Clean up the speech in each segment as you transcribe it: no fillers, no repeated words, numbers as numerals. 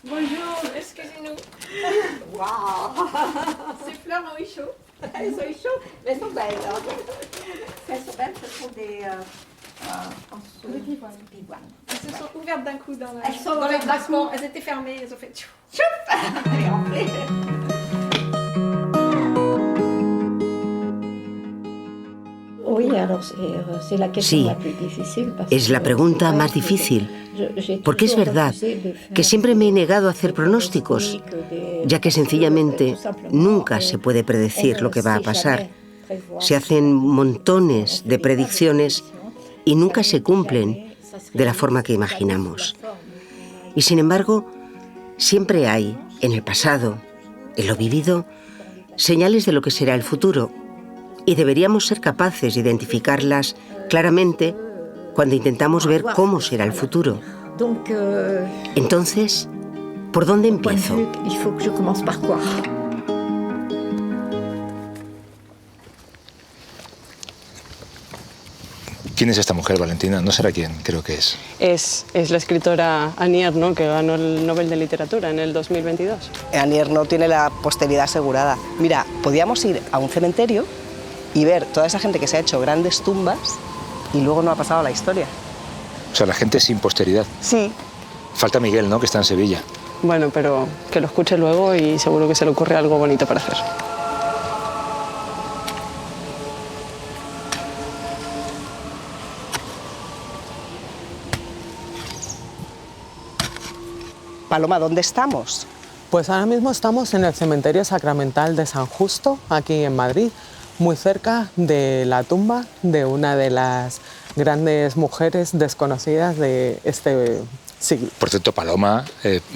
Bonjour, excusez-nous. Waouh. Ces fleurs ont eu chaud. Elles ont eu chaud, mais elles sont belles. Elles sont belles, ce sont des pivoines. Elles se sont ouvertes d'un coup dans Elles sont dans ouvertes leur d'un coup. basement. Elles étaient fermées, elles ont fait tchou. Allez, rentrez. Oui, alors c'est la question Sí, la plus difícil. es la pregunta más difícil, porque es verdad que siempre me he negado a hacer pronósticos, ya que sencillamente nunca se puede predecir lo que va a pasar. Se hacen montones de predicciones y nunca se cumplen de la forma que imaginamos. Y sin embargo, siempre hay, en el pasado, en lo vivido, señales de lo que será el futuro. Y deberíamos ser capaces de identificarlas claramente cuando intentamos ver cómo será el futuro. Entonces, ¿por dónde empiezo? ¿Quién es esta mujer, Valentina? No será quién, creo que es. Es la escritora Annie Ernaux, que ganó el Nobel de Literatura en el 2022. Annie Ernaux tiene la posteridad asegurada. Mira, podíamos ir a un cementerio y ver toda esa gente que se ha hecho grandes tumbas y luego no ha pasado a la historia. O sea, la gente sin posteridad. Sí. Falta Miguel, ¿no?, que está en Sevilla. Bueno, pero que lo escuche luego y seguro que se le ocurre algo bonito para hacer. Paloma, ¿dónde estamos? Pues ahora mismo estamos en el cementerio sacramental de San Justo, aquí en Madrid, muy cerca de la tumba de una de las grandes mujeres desconocidas de este siglo. Por cierto, Paloma,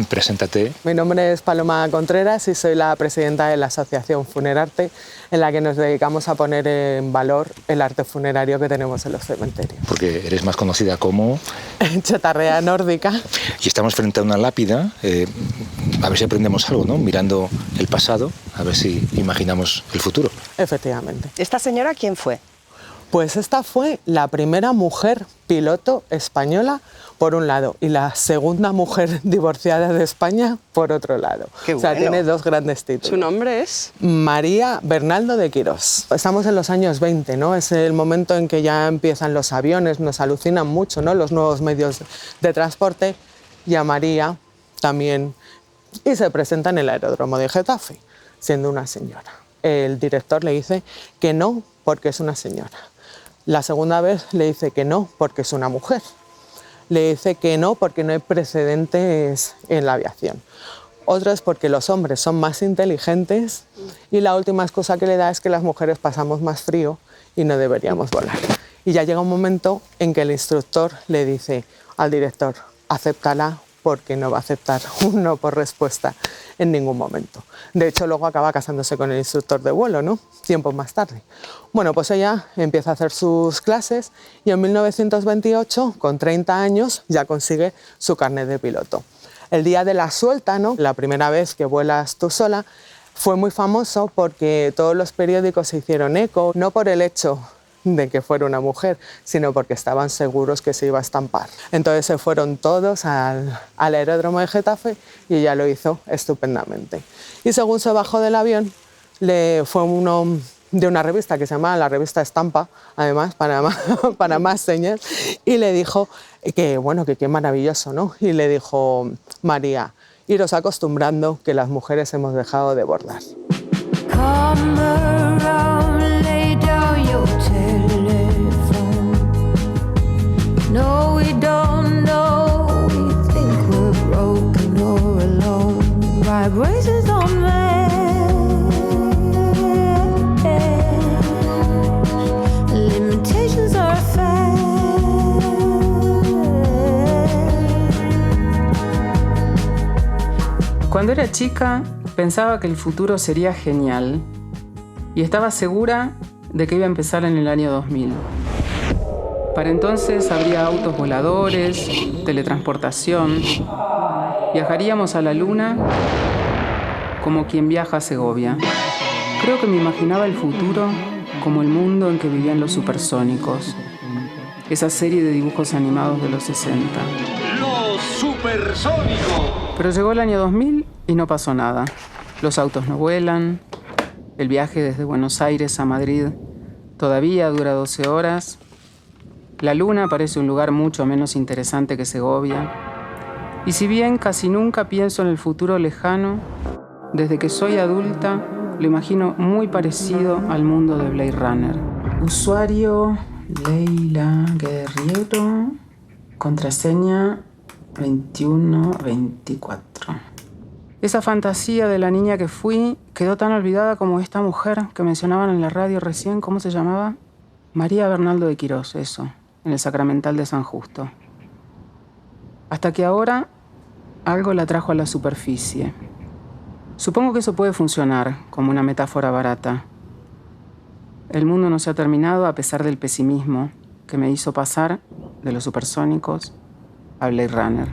preséntate. Mi nombre es Paloma Contreras y soy la presidenta de la Asociación Funerarte, en la que nos dedicamos a poner en valor el arte funerario que tenemos en los cementerios. Porque eres más conocida como... Chatarrea nórdica. Y estamos frente a una lápida, a ver si aprendemos algo, ¿no? Mirando el pasado, a ver si imaginamos el futuro. Efectivamente. ¿Esta señora quién fue? Pues esta fue la primera mujer piloto española, por un lado, y la segunda mujer divorciada de España, por otro lado. Qué o sea, bueno. tiene dos grandes títulos. ¿Su nombre es? María Bernaldo de Quirós. Estamos en los años 20, ¿no? Es el momento en que ya empiezan los aviones, nos alucinan mucho, ¿no?, los nuevos medios de transporte, y a María también, y se presenta en el aeródromo de Getafe, siendo una señora. El director le dice que no, porque es una señora. La segunda vez le dice que no, porque es una mujer. Le dice que no, porque no hay precedentes en la aviación. Otro es porque los hombres son más inteligentes, y la última excusa que le da es que las mujeres pasamos más frío y no deberíamos volar. Y ya llega un momento en que el instructor le dice al director: acéptala, porque no va a aceptar un no por respuesta en ningún momento. De hecho, luego acaba casándose con el instructor de vuelo, ¿no?, tiempo más tarde. Bueno, pues ella empieza a hacer sus clases y en 1928, con 30 años, ya consigue su carnet de piloto. El día de la suelta, ¿no?, la primera vez que vuelas tú sola, fue muy famoso porque todos los periódicos se hicieron eco, no por el hecho de que fuera una mujer, sino porque estaban seguros que se iba a estampar. Entonces se fueron todos al aeródromo de Getafe y ella lo hizo estupendamente. Y según se bajó del avión, fue uno de una revista que se llama la revista Estampa, además, para más señas, y le dijo que, bueno, que qué maravilloso, ¿no? Y le dijo: María, iros acostumbrando que las mujeres hemos dejado de bordar. No, we don't know. We think we're broken or alone. Vibrations don't match. Limitations are a fact. Cuando era chica, pensaba que el futuro sería genial y estaba segura de que iba a empezar en el año 2000. Para entonces habría autos voladores, teletransportación, viajaríamos a la luna como quien viaja a Segovia. Creo que me imaginaba el futuro como el mundo en que vivían los supersónicos, esa serie de dibujos animados de los 60. Los supersónico. Pero llegó el año 2000 y no pasó nada. Los autos no vuelan, el viaje desde Buenos Aires a Madrid todavía dura 12 horas, la Luna parece un lugar mucho menos interesante que Segovia, y si bien casi nunca pienso en el futuro lejano, desde que soy adulta lo imagino muy parecido al mundo de Blade Runner. Usuario Leila Guerriero, contraseña 2124. Esa fantasía de la niña que fui quedó tan olvidada como esta mujer que mencionaban en la radio recién. ¿Cómo se llamaba? María Bernaldo de Quirós, eso, en el Sacramental de San Justo. Hasta que ahora algo la trajo a la superficie. Supongo que eso puede funcionar como una metáfora barata. El mundo no se ha terminado a pesar del pesimismo que me hizo pasar de los supersónicos a Blade Runner.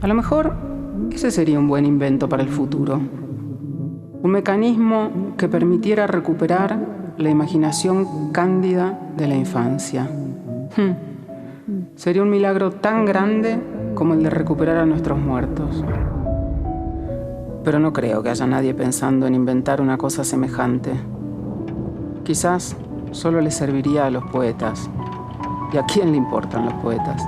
A lo mejor ese sería un buen invento para el futuro. Un mecanismo que permitiera recuperar la imaginación cándida de la infancia. Sería un milagro tan grande como el de recuperar a nuestros muertos. Pero no creo que haya nadie pensando en inventar una cosa semejante. Quizás solo le serviría a los poetas. ¿Y a quién le importan los poetas?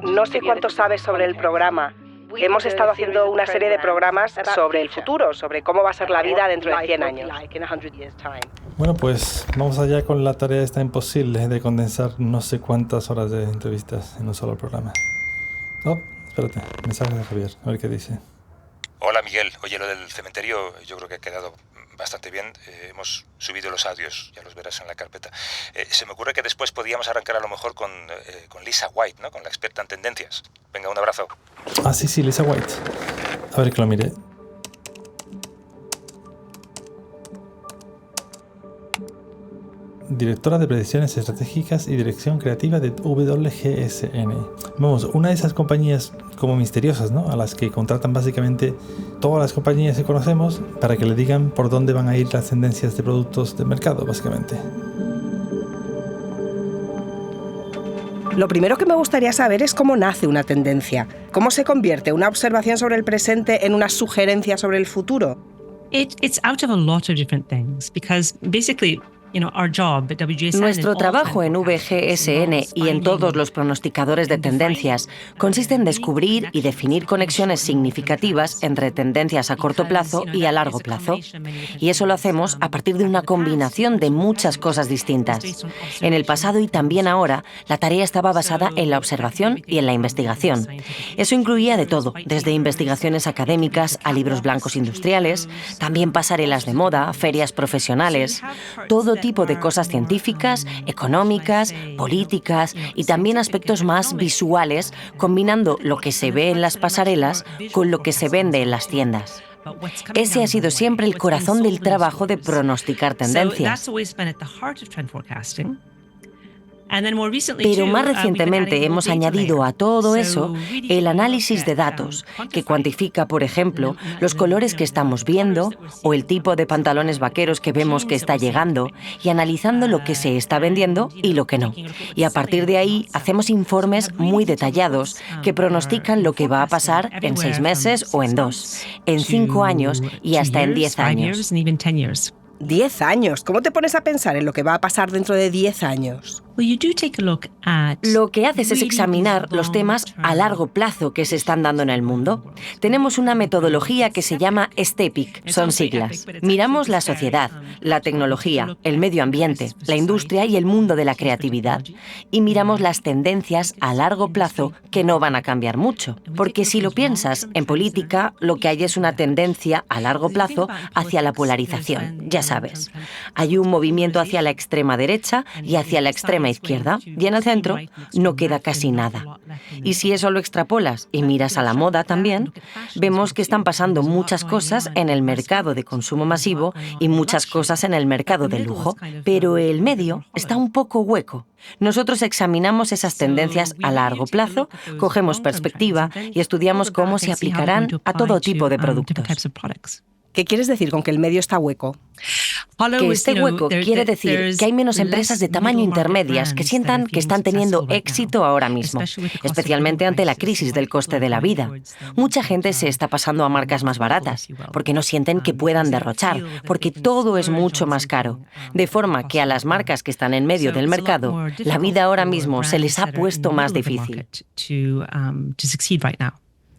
No sé cuánto sabes sobre el programa. Hemos estado haciendo una serie de programas sobre el futuro, sobre cómo va a ser la vida dentro de 100 años. Bueno, pues vamos allá con la tarea esta imposible de condensar no sé cuántas horas de entrevistas en un solo programa. Oh, espérate, mensaje de Javier, a ver qué dice. Hola Miguel, oye, lo del cementerio yo creo que ha quedado bastante bien. Hemos subido los audios, ya los verás en la carpeta. Se me ocurre que después podíamos arrancar a lo mejor con Lisa White, ¿no? Con la experta en tendencias. Venga, un abrazo. Ah, sí, Lisa White. A ver que lo mire. Directora de Predicciones Estratégicas y Dirección Creativa de WGSN. Vamos, una de esas compañías como misteriosas, ¿no? A las que contratan básicamente todas las compañías que conocemos para que le digan por dónde van a ir las tendencias de productos del mercado, básicamente. Lo primero que me gustaría saber es cómo nace una tendencia. ¿Cómo se convierte una observación sobre el presente en una sugerencia sobre el futuro? It's out of a lot of different things because basically nuestro trabajo en VGSN y en todos los pronosticadores de tendencias consiste en descubrir y definir conexiones significativas entre tendencias a corto plazo y a largo plazo. Y eso lo hacemos a partir de una combinación de muchas cosas distintas. En el pasado y también ahora, la tarea estaba basada en la observación y en la investigación. Eso incluía de todo, desde investigaciones académicas a libros blancos industriales, también pasarelas de moda, ferias profesionales, todo tipo de cosas científicas, económicas, políticas y también aspectos más visuales, combinando lo que se ve en las pasarelas con lo que se vende en las tiendas. Ese ha sido siempre el corazón del trabajo de pronosticar tendencias. Pero más recientemente hemos añadido a todo eso el análisis de datos, que cuantifica, por ejemplo, los colores que estamos viendo o el tipo de pantalones vaqueros que vemos que está llegando, y analizando lo que se está vendiendo y lo que no. Y a partir de ahí hacemos informes muy detallados que pronostican lo que va a pasar en 6 meses o en 2, en 5 años y hasta en 10 años. 10 años. ¿Cómo te pones a pensar en lo que va a pasar dentro de 10 años? Lo que haces es examinar los temas a largo plazo que se están dando en el mundo. Tenemos una metodología que se llama STEPIC, son siglas. Miramos la sociedad, la tecnología, el medio ambiente, la industria y el mundo de la creatividad. Y miramos las tendencias a largo plazo que no van a cambiar mucho. Porque si lo piensas, en política lo que hay es una tendencia a largo plazo hacia la polarización, ya sabes. Hay un movimiento hacia la extrema derecha y hacia la extrema izquierda, y en el centro no queda casi nada. Y si eso lo extrapolas y miras a la moda también, vemos que están pasando muchas cosas en el mercado de consumo masivo y muchas cosas en el mercado de lujo, pero el medio está un poco hueco. Nosotros examinamos esas tendencias a largo plazo, cogemos perspectiva y estudiamos cómo se aplicarán a todo tipo de productos. ¿Qué quieres decir con que el medio está hueco? Que este hueco quiere decir que hay menos empresas de tamaño intermedias que sientan que están teniendo éxito ahora mismo, especialmente ante la crisis del coste de la vida. Mucha gente se está pasando a marcas más baratas, porque no sienten que puedan derrochar, porque todo es mucho más caro. De forma que a las marcas que están en medio del mercado, la vida ahora mismo se les ha puesto más difícil.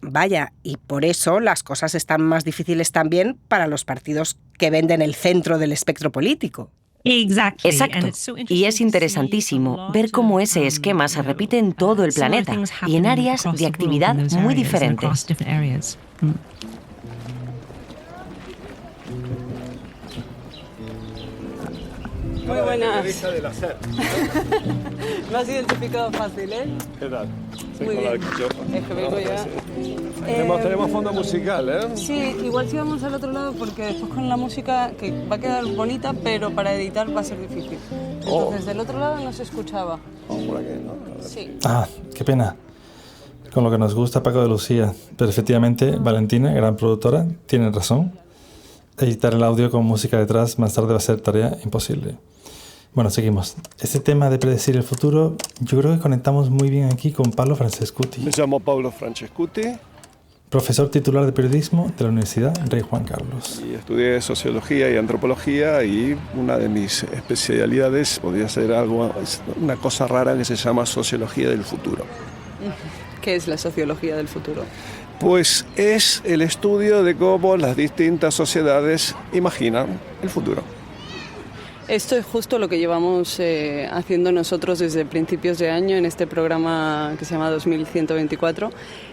Vaya, y por eso las cosas están más difíciles también para los partidos que venden el centro del espectro político. Exacto. Y es interesantísimo ver cómo ese esquema se repite en todo el planeta y en áreas de actividad muy diferentes. Muy buenas. Me has identificado fácil, ¿eh? ¿Qué tal? Muy bien. Es que vengo ya. Tenemos fondo musical, ¿eh? Sí, igual si vamos al otro lado porque después con la música, que va a quedar bonita, pero para editar va a ser difícil. Entonces, del otro lado no se escuchaba. Por aquí, ¿no? Sí. Ah, qué pena. Con lo que nos gusta Paco de Lucía. Pero efectivamente, Valentina, gran productora, tiene razón. Editar el audio con música detrás más tarde va a ser tarea imposible. Bueno, seguimos. Este tema de predecir el futuro, yo creo que conectamos muy bien aquí con Paolo Francescuti. Me llamo Paolo Francescuti. Profesor titular de periodismo de la Universidad Rey Juan Carlos. Y estudié sociología y antropología y una de mis especialidades podría ser una cosa rara que se llama sociología del futuro. ¿Qué es la sociología del futuro? Pues es el estudio de cómo las distintas sociedades imaginan el futuro. Esto es justo lo que llevamos haciendo nosotros desde principios de año en este programa que se llama 2124.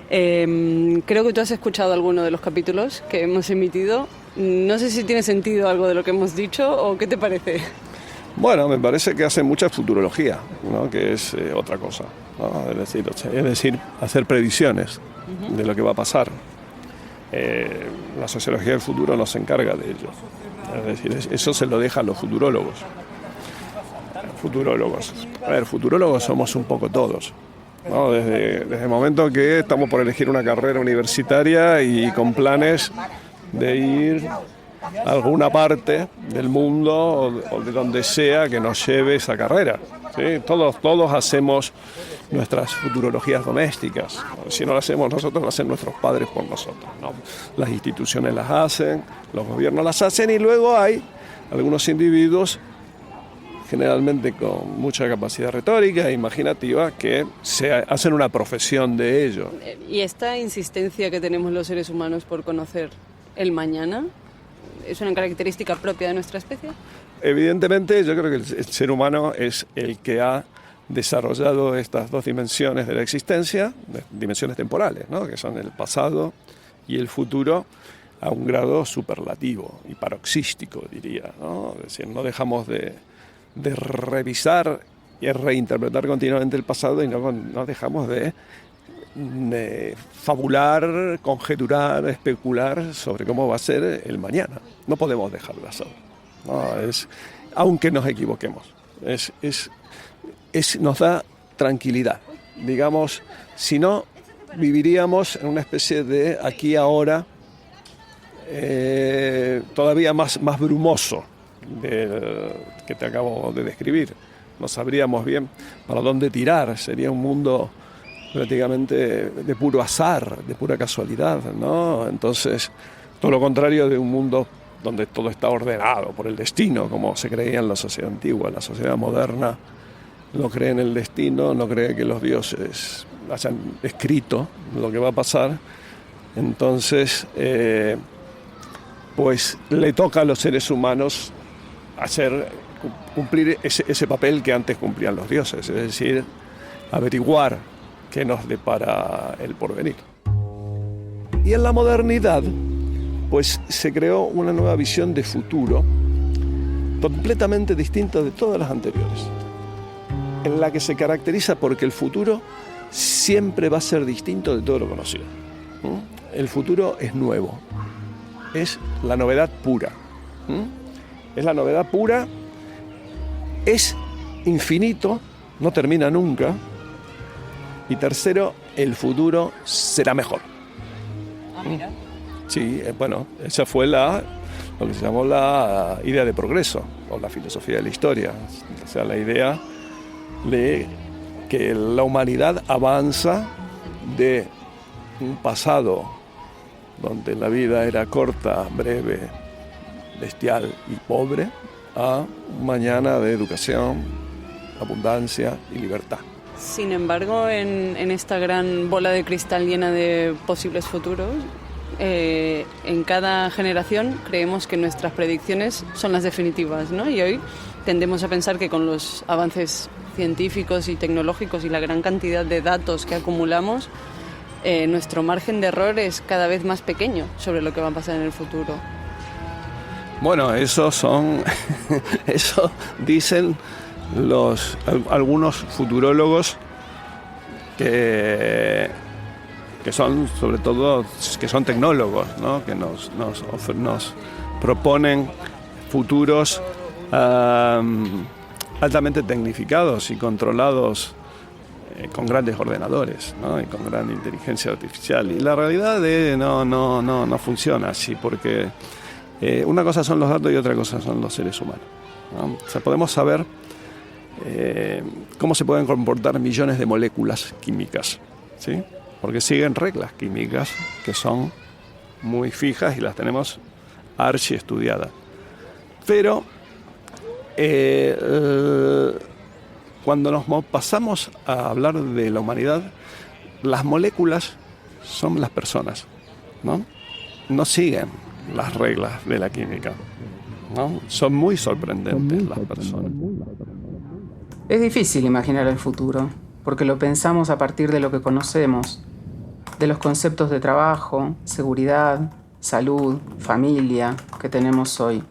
Creo que tú has escuchado alguno de los capítulos que hemos emitido. No sé si tiene sentido algo de lo que hemos dicho o qué te parece. Bueno, me parece que hace mucha futurología, ¿no? Que es otra cosa, ¿no? Es decir, hacer previsiones de lo que va a pasar. La sociología del futuro no se encarga de ello. Es decir, eso se lo dejan los futurólogos. A ver, futurólogos somos un poco todos, ¿no? Desde el momento que estamos por elegir una carrera universitaria y con planes de ir a alguna parte del mundo o de donde sea que nos lleve esa carrera, ¿sí? Todos hacemos nuestras futurologías domésticas. Si no las hacemos nosotros, las hacen nuestros padres por nosotros, ¿no? Las instituciones las hacen, los gobiernos las hacen y luego hay algunos individuos, generalmente con mucha capacidad retórica e imaginativa, que se hacen una profesión de ello. ¿Y esta insistencia que tenemos los seres humanos por conocer el mañana es una característica propia de nuestra especie? Evidentemente, yo creo que el ser humano es el que ha desarrollado estas dos dimensiones de la existencia, dimensiones temporales, ¿no? Que son el pasado y el futuro, a un grado superlativo y paroxístico, diría, ¿no? Es decir, no dejamos de revisar y reinterpretar continuamente el pasado y no dejamos de fabular, conjeturar, especular sobre cómo va a ser el mañana. No podemos dejar de hacerlo, ¿no? Aunque nos equivoquemos. Nos da tranquilidad. Digamos, si no, viviríamos en una especie de aquí ahora todavía más brumoso que te acabo de describir. No sabríamos bien para dónde tirar. Sería un mundo prácticamente de puro azar, de pura casualidad, ¿no? Entonces, todo lo contrario de un mundo donde todo está ordenado por el destino, como se creía en la sociedad antigua. La sociedad moderna no cree en el destino, no cree que los dioses hayan escrito lo que va a pasar. Entonces, pues le toca a los seres humanos cumplir ese papel que antes cumplían los dioses, es decir, averiguar qué nos depara el porvenir. Y en la modernidad, pues se creó una nueva visión de futuro completamente distinta de todas las anteriores, en la que se caracteriza porque el futuro siempre va a ser distinto de todo lo conocido. El futuro es nuevo, es la novedad pura. Es la novedad pura, es infinito, no termina nunca. Y tercero, el futuro será mejor. Sí, bueno, esa fue lo que se llamó la idea de progreso, o la filosofía de la historia. O sea, la idea de que la humanidad avanza de un pasado donde la vida era corta, breve, bestial y pobre, a un mañana de educación, abundancia y libertad. Sin embargo, en esta gran bola de cristal llena de posibles futuros, en cada generación creemos que nuestras predicciones son las definitivas, ¿no? Y hoy tendemos a pensar que con los avances científicos y tecnológicos y la gran cantidad de datos que acumulamos, nuestro margen de error es cada vez más pequeño sobre lo que va a pasar en el futuro. Bueno, eso dicen algunos futurólogos que son, sobre todo, que son tecnólogos, ¿no? Que nos proponen futuros altamente tecnificados y controlados con grandes ordenadores, ¿no? Y con gran inteligencia artificial. Y la realidad no funciona así, porque una cosa son los datos y otra cosa son los seres humanos, ¿no? O sea, podemos saber cómo se pueden comportar millones de moléculas químicas, ¿sí? Porque siguen reglas químicas que son muy fijas y las tenemos archiestudiadas. Pero cuando nos pasamos a hablar de la humanidad, las moléculas son las personas, ¿no? No siguen las reglas de la química, ¿no? Son muy sorprendentes las personas. Es difícil imaginar el futuro, porque lo pensamos a partir de lo que conocemos, de los conceptos de trabajo, seguridad, salud, familia que tenemos hoy.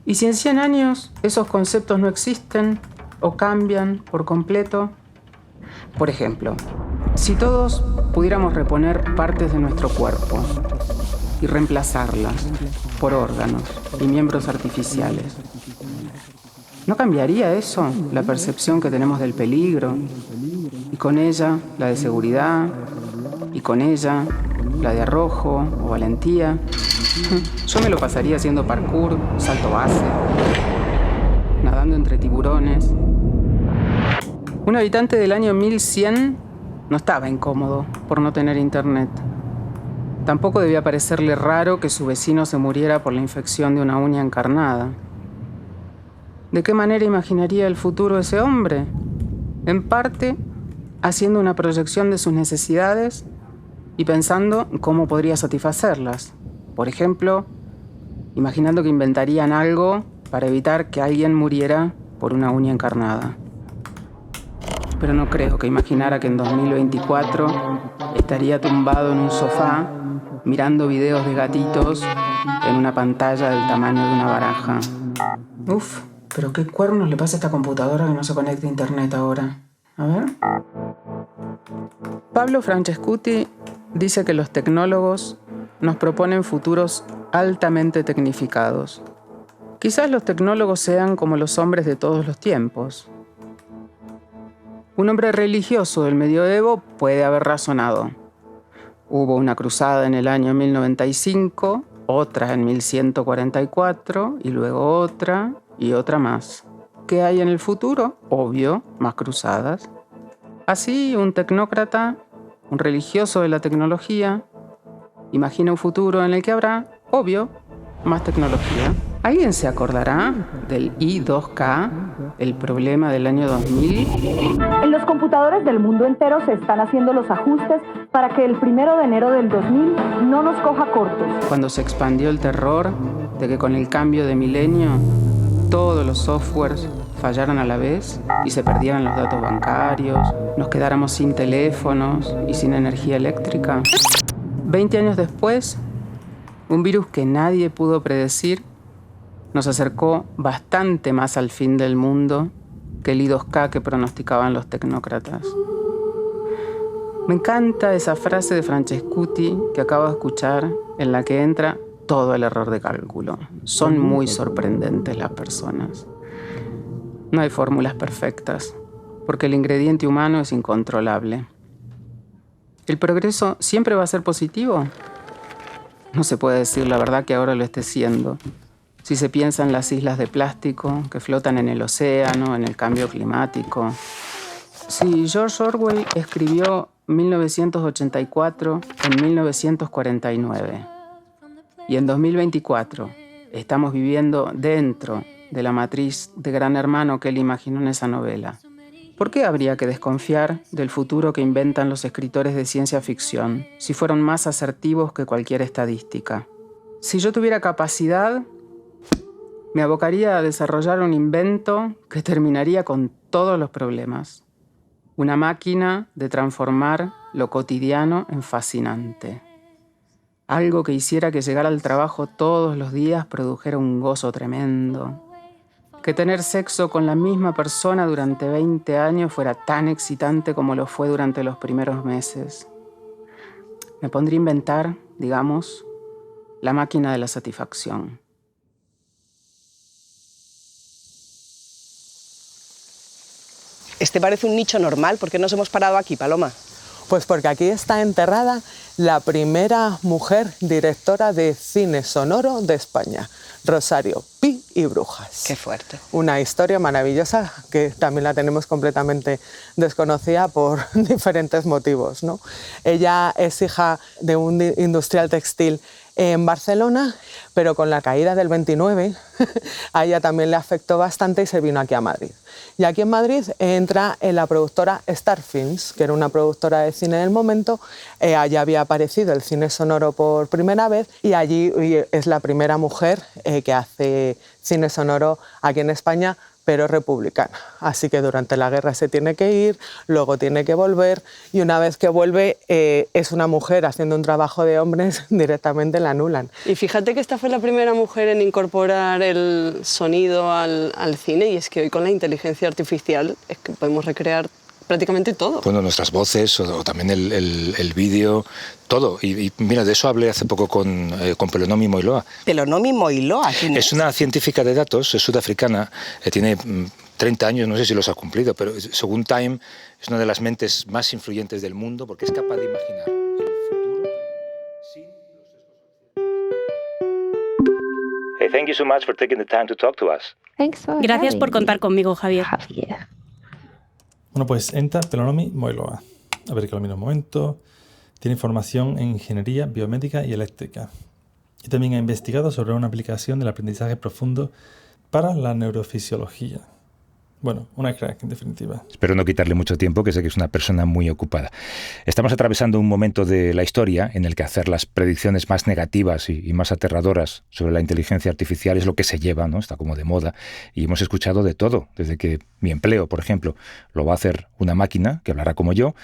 Y si en 100 años esos conceptos no existen o cambian por completo, por ejemplo, si todos pudiéramos reponer partes de nuestro cuerpo y reemplazarlas por órganos y miembros artificiales, ¿no cambiaría eso la percepción que tenemos del peligro? Y con ella la de seguridad, y con ella la de arrojo o valentía. Yo me lo pasaría haciendo parkour, salto base, nadando entre tiburones. Un habitante del año 1100 no estaba incómodo por no tener internet. Tampoco debía parecerle raro que su vecino se muriera por la infección de una uña encarnada. ¿De qué manera imaginaría el futuro ese hombre? En parte, haciendo una proyección de sus necesidades y pensando cómo podría satisfacerlas. Por ejemplo, imaginando que inventarían algo para evitar que alguien muriera por una uña encarnada. Pero no creo que imaginara que en 2024 estaría tumbado en un sofá mirando videos de gatitos en una pantalla del tamaño de una baraja. Uf, pero qué cuernos le pasa a esta computadora que no se conecta a internet ahora. A ver. Pablo Francescuti dice que los tecnólogos nos proponen futuros altamente tecnificados. Quizás los tecnólogos sean como los hombres de todos los tiempos. Un hombre religioso del medioevo puede haber razonado. Hubo una cruzada en el año 1095, otra en 1144 y luego otra y otra más. ¿Qué hay en el futuro? Obvio, más cruzadas. Así, un tecnócrata, un religioso de la tecnología, imagina un futuro en el que habrá, obvio, más tecnología. ¿Alguien se acordará del I2K, el problema del año 2000? En los computadores del mundo entero se están haciendo los ajustes para que el 1 de enero del 2000 no nos coja cortos. Cuando se expandió el terror de que con el cambio de milenio todos los softwares fallaran a la vez y se perdieran los datos bancarios, nos quedáramos sin teléfonos y sin energía eléctrica. 20 años después, un virus que nadie pudo predecir nos acercó bastante más al fin del mundo que el I2K que pronosticaban los tecnócratas. Me encanta esa frase de Francescuti que acabo de escuchar, en la que entra todo el error de cálculo. Son muy sorprendentes las personas. No hay fórmulas perfectas, porque el ingrediente humano es incontrolable. ¿El progreso siempre va a ser positivo? No se puede decir la verdad que ahora lo esté siendo. Si se piensa en las islas de plástico que flotan en el océano, en el cambio climático. Si George Orwell escribió 1984 en 1949 y en 2024 estamos viviendo dentro de la matriz de Gran Hermano que él imaginó en esa novela, ¿por qué habría que desconfiar del futuro que inventan los escritores de ciencia ficción si fueron más asertivos que cualquier estadística? Si yo tuviera capacidad, me abocaría a desarrollar un invento que terminaría con todos los problemas. Una máquina de transformar lo cotidiano en fascinante. Algo que hiciera que llegar al trabajo todos los días produjera un gozo tremendo. Que tener sexo con la misma persona durante 20 años fuera tan excitante como lo fue durante los primeros meses. Me pondría a inventar, digamos, la máquina de la satisfacción. Este parece un nicho normal. ¿Por qué nos hemos parado aquí, Paloma? Pues porque aquí está enterrada la primera mujer directora de cine sonoro de España, Rosario Pi y Brujas. Qué fuerte. Una historia maravillosa que también la tenemos completamente desconocida por diferentes motivos, ¿no? Ella es hija de un industrial textil en Barcelona, pero con la caída del 29 a ella también le afectó bastante y se vino aquí a Madrid. Y aquí en Madrid entra en la productora Star Films, que era una productora de cine del momento. Allí había aparecido el cine sonoro por primera vez y allí es la primera mujer que hace cine sonoro aquí en España, pero republicana. Así que durante la guerra se tiene que ir, luego tiene que volver y una vez que vuelve es una mujer haciendo un trabajo de hombres, directamente la anulan. Y fíjate que esta fue la primera mujer en incorporar el sonido al cine, y es que hoy con la inteligencia artificial es que podemos recrear prácticamente todo. Bueno, nuestras voces o también el vídeo, todo. Y mira, de eso hablé hace poco con Pelonomi Moiloa. ¿Pelonomi Moiloa? ¿Quién es? Es una científica de datos, es sudafricana, tiene 30 años, no sé si los ha cumplido, pero según Time es una de las mentes más influyentes del mundo porque es capaz de imaginar el futuro sin los... Hey, thank you so much for taking the time to talk to us. Gracias por contar conmigo, Javier. Bueno, pues entra Pelonomi Moiloa. A ver que lo miro un momento. Tiene formación en ingeniería biomédica y eléctrica. Y también ha investigado sobre una aplicación del aprendizaje profundo para la neurofisiología. Bueno, una crack, en definitiva. Espero no quitarle mucho tiempo, que sé que es una persona muy ocupada. Estamos atravesando un momento de la historia en el que hacer las predicciones más negativas y más aterradoras sobre la inteligencia artificial es lo que se lleva, ¿no? Está como de moda. Y hemos escuchado de todo, desde que mi empleo, por ejemplo, lo va a hacer una máquina que hablará como yo,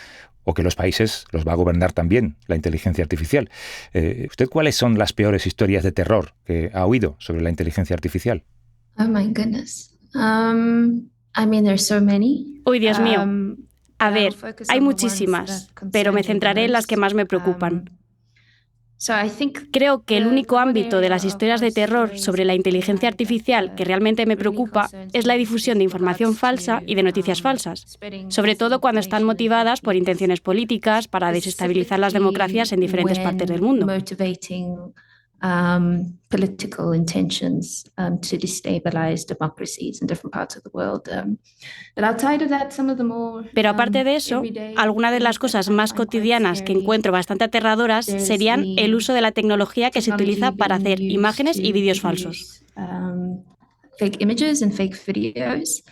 o que los países los va a gobernar también la inteligencia artificial. ¿Usted cuáles son las peores historias de terror que ha oído sobre la inteligencia artificial? Oh my goodness. There's so many. Uy, Dios mío. A ver, hay muchísimas, pero me centraré en las que más me preocupan. Creo que el único ámbito de las historias de terror sobre la inteligencia artificial que realmente me preocupa es la difusión de información falsa y de noticias falsas, sobre todo cuando están motivadas por intenciones políticas para desestabilizar las democracias en diferentes partes del mundo. Political intentions to destabilize democracies in different parts of the world. But outside of that, some of the more, pero aparte de eso, algunas de las cosas más cotidianas que encuentro bastante aterradoras serían el uso de la tecnología que se utiliza para hacer imágenes y vídeos falsos. Fake images and fake videos.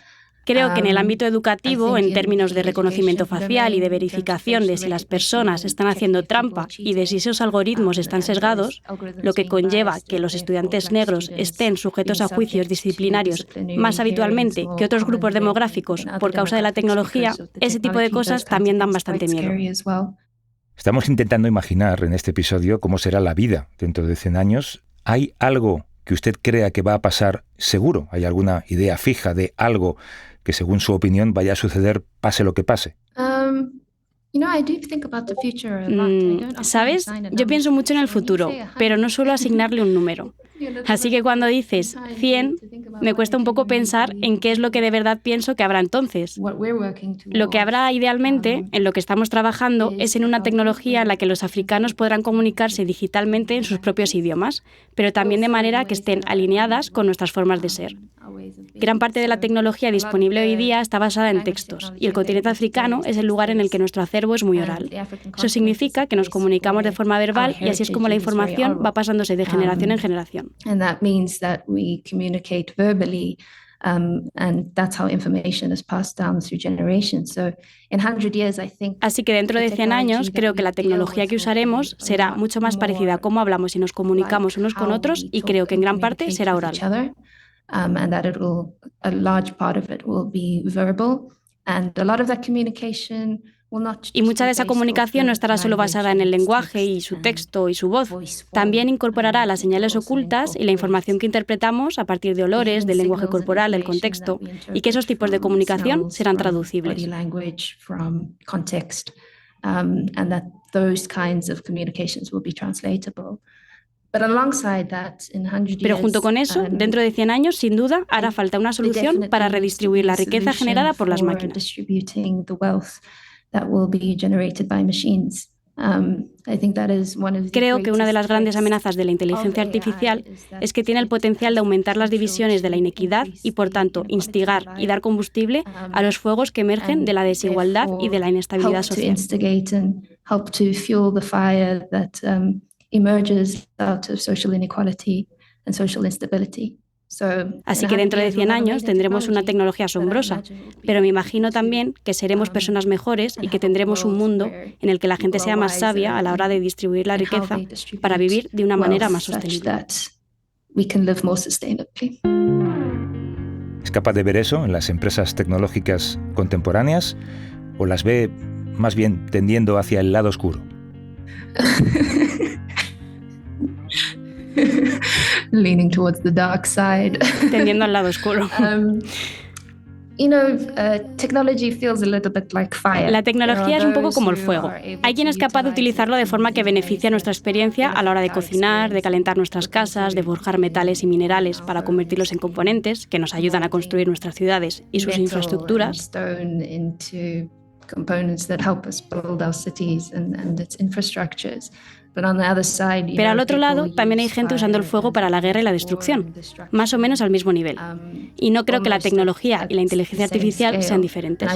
Creo que en el ámbito educativo, en términos de reconocimiento facial y de verificación de si las personas están haciendo trampa y de si esos algoritmos están sesgados, lo que conlleva que los estudiantes negros estén sujetos a juicios disciplinarios más habitualmente que otros grupos demográficos por causa de la tecnología, ese tipo de cosas también dan bastante miedo. Estamos intentando imaginar en este episodio cómo será la vida dentro de 100 años. ¿Hay algo que usted crea que va a pasar seguro? ¿Hay alguna idea fija de algo que según su opinión vaya a suceder pase lo que pase? ¿Sabes? Yo pienso mucho en el futuro, pero no suelo asignarle un número. Así que cuando dices 100, me cuesta un poco pensar en qué es lo que de verdad pienso que habrá entonces. Lo que habrá idealmente, en lo que estamos trabajando, es en una tecnología en la que los africanos podrán comunicarse digitalmente en sus propios idiomas, pero también de manera que estén alineadas con nuestras formas de ser. Gran parte de la tecnología disponible hoy día está basada en textos, y el continente africano es el lugar en el que nuestro acervo es muy oral. Eso significa que nos comunicamos de forma verbal y así es como la información va pasándose de generación en generación. And that means that we communicate verbally, and that's how information is passed down through generations. So in 100 years, I think. Así que dentro de 100 años, creo que la tecnología que usaremos será mucho más parecida a cómo hablamos y nos comunicamos unos con otros, y creo que en gran parte será oral. And that a large part of it will be verbal, and a lot of that communication. Y mucha de esa comunicación no estará solo basada en el lenguaje y su texto y su voz. También incorporará las señales ocultas y la información que interpretamos a partir de olores, del lenguaje corporal, del contexto, y que esos tipos de comunicación serán traducibles. Pero junto con eso, dentro de 100 años, sin duda, hará falta una solución para redistribuir la riqueza generada por las máquinas. Creo que una de las grandes amenazas de la inteligencia artificial es que tiene el potencial de aumentar las divisiones de la inequidad y, por tanto, instigar y dar combustible a los fuegos que emergen de la desigualdad y de la inestabilidad social. Así que dentro de 100 años tendremos una tecnología asombrosa, pero me imagino también que seremos personas mejores y que tendremos un mundo en el que la gente sea más sabia a la hora de distribuir la riqueza para vivir de una manera más sostenible. ¿Es capaz de ver eso en las empresas tecnológicas contemporáneas o las ve más bien tendiendo hacia el lado oscuro? Leaning towards the dark side. Tendiendo al lado oscuro. Technology feels a little bit like fire. La tecnología es un poco como el fuego. Hay quien es capaz de utilizarlo de forma que beneficia nuestra experiencia a la hora de cocinar, de calentar nuestras casas, de forjar metales y minerales para convertirlos en componentes que nos ayudan a construir nuestras ciudades y sus infraestructuras. Pero al otro lado también hay gente usando el fuego para la guerra y la destrucción, más o menos al mismo nivel. Y no creo que la tecnología y la inteligencia artificial sean diferentes.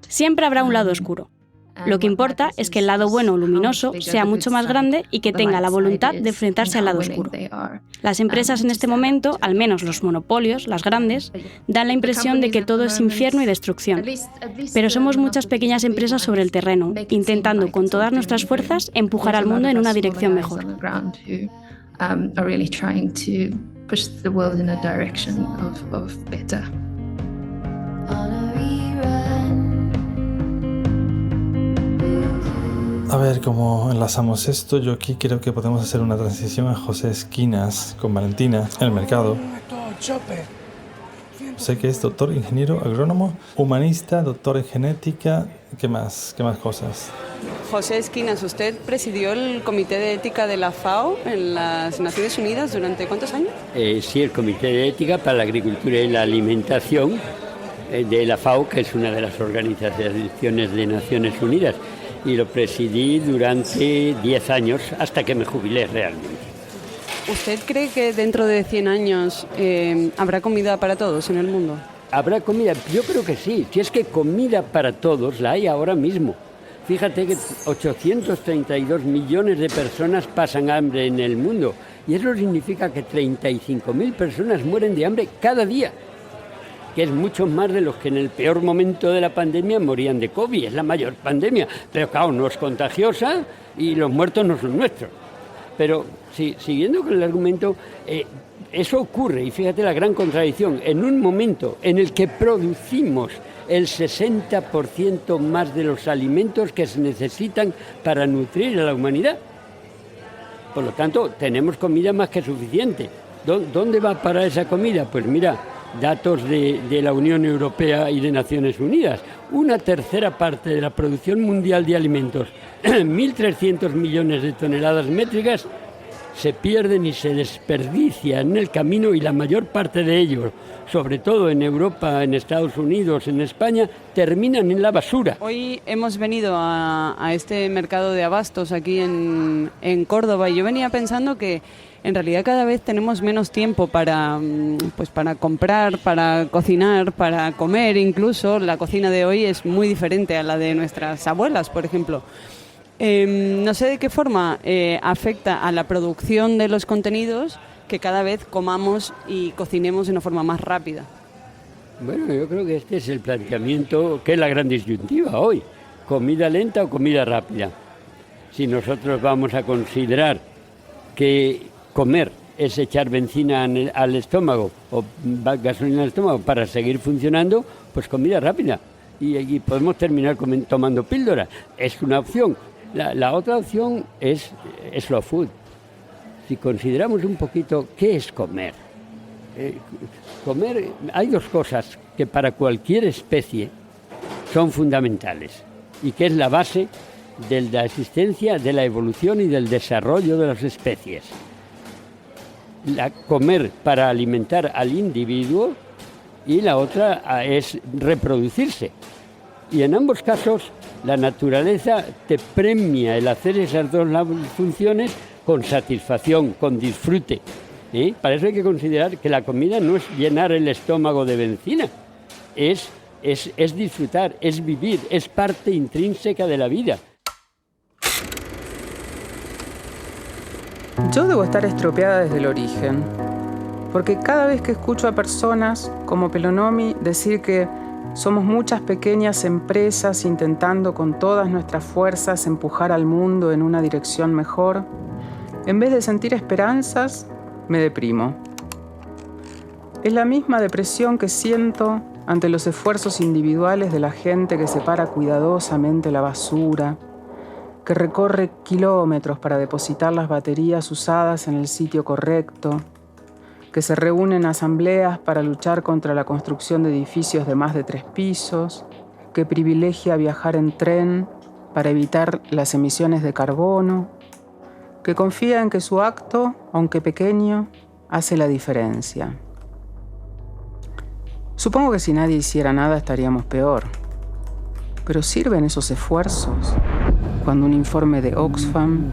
Siempre habrá un lado oscuro. Lo que importa es que el lado bueno o luminoso sea mucho más grande y que tenga la voluntad de enfrentarse al lado oscuro. Las empresas en este momento, al menos los monopolios, las grandes, dan la impresión de que todo es infierno y destrucción. Pero somos muchas pequeñas empresas sobre el terreno, intentando con todas nuestras fuerzas empujar al mundo en una dirección mejor. A ver cómo enlazamos esto. Yo aquí creo que podemos hacer una transición a José Esquinas con Valentina en el mercado. Sé que es doctor, ingeniero, agrónomo, humanista, doctor en genética. ¿Qué más cosas? José Esquinas, usted presidió el Comité de Ética de la FAO en las Naciones Unidas durante ¿cuántos años? Sí, el Comité de Ética para la Agricultura y la Alimentación de la FAO, que es una de las organizaciones de Naciones Unidas. Y lo presidí durante 10 años hasta que me jubilé realmente. ¿Usted cree que dentro de 100 años habrá comida para todos en el mundo? ¿Habrá comida? Yo creo que sí. Si es que comida para todos la hay ahora mismo. Fíjate que 832 millones de personas pasan hambre en el mundo. Y eso significa que 35.000 personas mueren de hambre cada día, que es mucho más de los que en el peor momento de la pandemia morían de COVID. Es la mayor pandemia, pero claro, no es contagiosa y los muertos no son nuestros. Pero siguiendo con el argumento, eso ocurre, y fíjate la gran contradicción, en un momento en el que producimos el 60% más de los alimentos que se necesitan para nutrir a la humanidad. Por lo tanto, tenemos comida más que suficiente. ¿Dónde va para esa comida? Pues mira, datos de la Unión Europea y de Naciones Unidas. 1/3 parte de la producción mundial de alimentos 1.300 millones de toneladas métricas se pierden y se desperdician en el camino, y la mayor parte de ellos, sobre todo en Europa, en Estados Unidos, en España, terminan en la basura. Hoy hemos venido a este mercado de abastos aquí en Córdoba, y yo venía pensando que en realidad cada vez tenemos menos tiempo para comprar, para cocinar, para comer. Incluso la cocina de hoy es muy diferente a la de nuestras abuelas, por ejemplo. No sé de qué forma afecta a la producción de los contenidos que cada vez comamos y cocinemos de una forma más rápida. Bueno, yo creo que este es el planteamiento, que es la gran disyuntiva hoy. ¿Comida lenta o comida rápida? Si nosotros vamos a considerar que comer es echar benzina al estómago o gasolina al estómago para seguir funcionando, pues comida rápida. Y podemos terminar tomando píldoras. Es una opción. La otra opción es slow food. Si consideramos un poquito qué es comer. Comer, hay dos cosas que para cualquier especie son fundamentales y que es la base de la existencia, de la evolución y del desarrollo de las especies. Comer para alimentar al individuo, y la otra es reproducirse. Y en ambos casos la naturaleza te premia el hacer esas dos funciones con satisfacción, con disfrute. Para eso hay que considerar que la comida no es llenar el estómago de benzina, es disfrutar, es vivir, es parte intrínseca de la vida. Yo debo estar estropeada desde el origen, porque cada vez que escucho a personas como Pelonomi decir que somos muchas pequeñas empresas intentando con todas nuestras fuerzas empujar al mundo en una dirección mejor, en vez de sentir esperanzas, me deprimo. Es la misma depresión que siento ante los esfuerzos individuales de la gente que separa cuidadosamente la basura, que recorre kilómetros para depositar las baterías usadas en el sitio correcto, que se reúnen en asambleas para luchar contra la construcción de edificios de más de 3 pisos, que privilegia viajar en tren para evitar las emisiones de carbono, que confía en que su acto, aunque pequeño, hace la diferencia. Supongo que si nadie hiciera nada estaríamos peor. Pero ¿sirven esos esfuerzos cuando un informe de Oxfam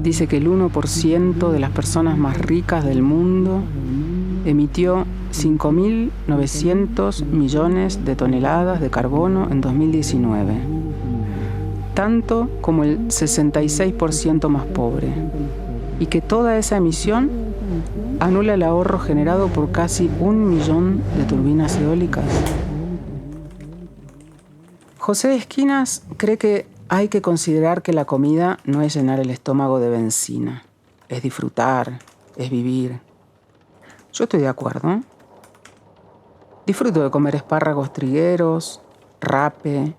dice que el 1% de las personas más ricas del mundo emitió 5.900 millones de toneladas de carbono en 2019? Tanto como el 66% más pobre, y que toda esa emisión anula el ahorro generado por casi 1 millón de turbinas eólicas. José Esquinas cree que hay que considerar que la comida no es llenar el estómago de benzina, es disfrutar, es vivir. Yo estoy de acuerdo. Disfruto de comer espárragos trigueros, rape,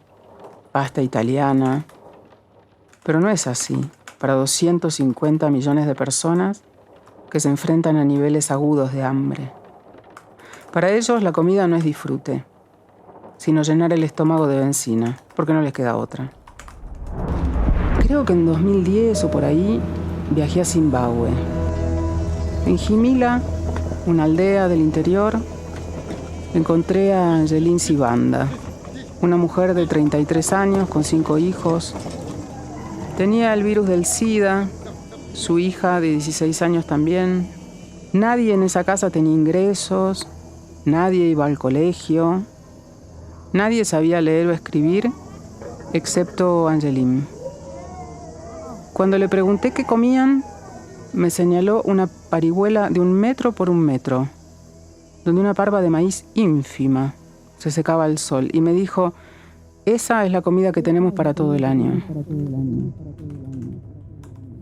pasta italiana, pero no es así para 250 millones de personas que se enfrentan a niveles agudos de hambre. Para ellos la comida no es disfrute, sino llenar el estómago de benzina, porque no les queda otra. Creo que en 2010 o por ahí viajé a Zimbabue. En Jimila, una aldea del interior, encontré a Angeline Sibanda, una mujer de 33 años con 5 hijos. Tenía el virus del SIDA, su hija de 16 años también. Nadie en esa casa tenía ingresos, nadie iba al colegio, nadie sabía leer o escribir, excepto Angeline. Cuando le pregunté qué comían, me señaló una parihuela de 1 metro por 1 metro, donde una parva de maíz ínfima se secaba al sol, y me dijo: esa es la comida que tenemos para todo el año.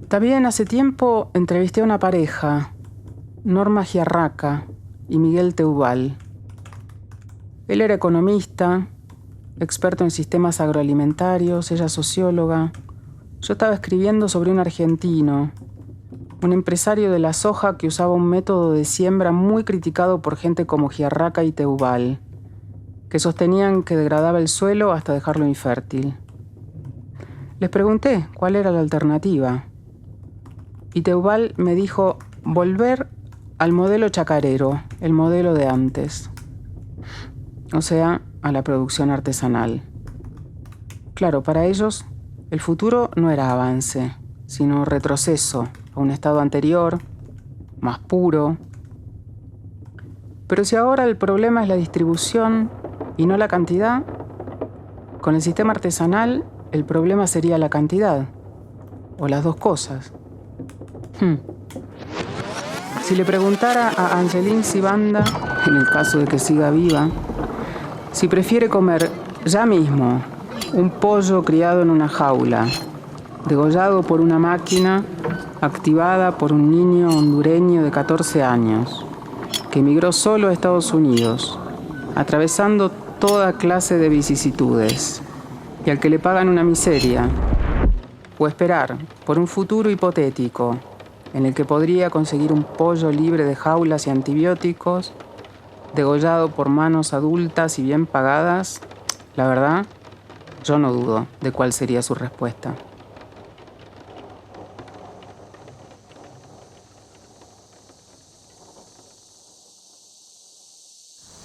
También hace tiempo entrevisté a una pareja, Norma Giarraca y Miguel Teubal. Él era economista, experto en sistemas agroalimentarios, ella socióloga. Yo estaba escribiendo sobre un argentino, un empresario de la soja que usaba un método de siembra muy criticado por gente como Giarraca y Teubal, que sostenían que degradaba el suelo hasta dejarlo infértil. Les pregunté cuál era la alternativa. Y Teubal me dijo volver al modelo chacarero, el modelo de antes. O sea, a la producción artesanal. Claro, para ellos el futuro no era avance, sino retroceso a un estado anterior, más puro. Pero si ahora el problema es la distribución y no la cantidad, con el sistema artesanal el problema sería la cantidad, o las dos cosas. Si le preguntara a Angeline Sibanda, en el caso de que siga viva, si prefiere comer ya mismo un pollo criado en una jaula, degollado por una máquina, activada por un niño hondureño de 14 años, que emigró solo a Estados Unidos, atravesando toda clase de vicisitudes, y al que le pagan una miseria, o esperar por un futuro hipotético en el que podría conseguir un pollo libre de jaulas y antibióticos, degollado por manos adultas y bien pagadas, la verdad, yo no dudo de cuál sería su respuesta.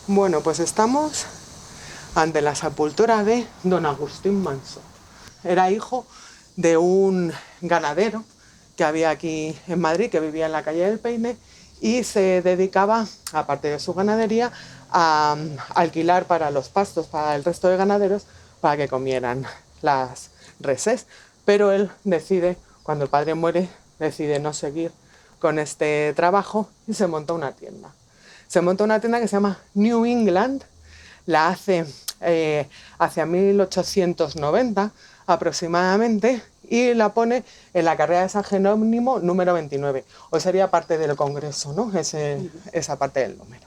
Bueno, pues estamos ante la sepultura de don Agustín Manso. Era hijo de un ganadero que había aquí en Madrid, que vivía en la calle del Peine, y se dedicaba, aparte de su ganadería, a alquilar para los pastos, para el resto de ganaderos, para que comieran las reses. Pero él decide, cuando el padre muere, decide no seguir con este trabajo y se monta una tienda. Se monta una tienda que se llama New England, la hace hacia 1890 aproximadamente, y la pone en la carrera de San Jerónimo número 29, o sería parte del Congreso, ¿no? Esa parte del número.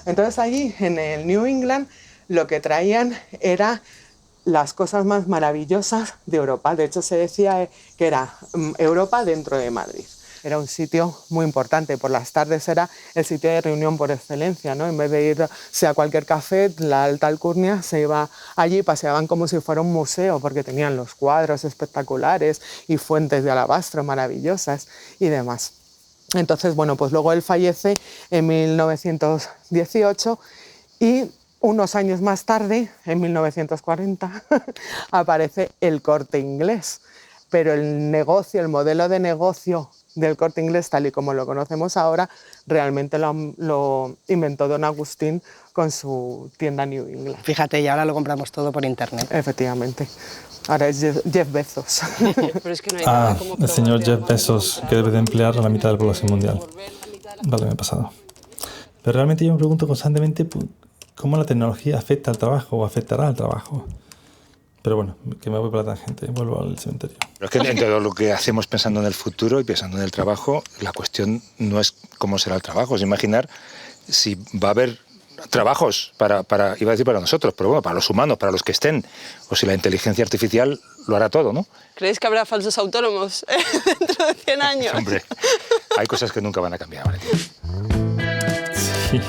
Entonces allí en el New England lo que traían era las cosas más maravillosas de Europa. De hecho se decía que era Europa dentro de Madrid. Era un sitio muy importante. Por las tardes era el sitio de reunión por excelencia, ¿no? En vez de irse a cualquier café, la alta alcurnia se iba allí, paseaban como si fuera un museo, porque tenían los cuadros espectaculares y fuentes de alabastro maravillosas y demás. Entonces, bueno, pues luego él fallece en 1918 y unos años más tarde, en 1940, aparece el Corte Inglés. Pero el negocio, el modelo de negocio del Corte Inglés, tal y como lo conocemos ahora, realmente lo inventó don Agustín con su tienda New England. Fíjate, y ahora lo compramos todo por internet. Efectivamente. Ahora es Jeff Bezos. Pero es que no hay el señor Jeff Bezos, que debe de emplear a la mitad de la población mundial. Vale, me ha pasado. Pero realmente yo me pregunto constantemente cómo la tecnología afecta al trabajo o afectará al trabajo. Pero bueno, que me voy por la tangente, vuelvo al cementerio. Pero es que en todo lo que hacemos pensando en el futuro y pensando en el trabajo, la cuestión no es cómo será el trabajo, es imaginar si va a haber trabajos para iba a decir para nosotros, pero bueno, para los humanos, para los que estén, o si la inteligencia artificial lo hará todo, ¿no? ¿Creéis que habrá falsos autónomos dentro de 100 años? Hombre, hay cosas que nunca van a cambiar, Valentín. Sí,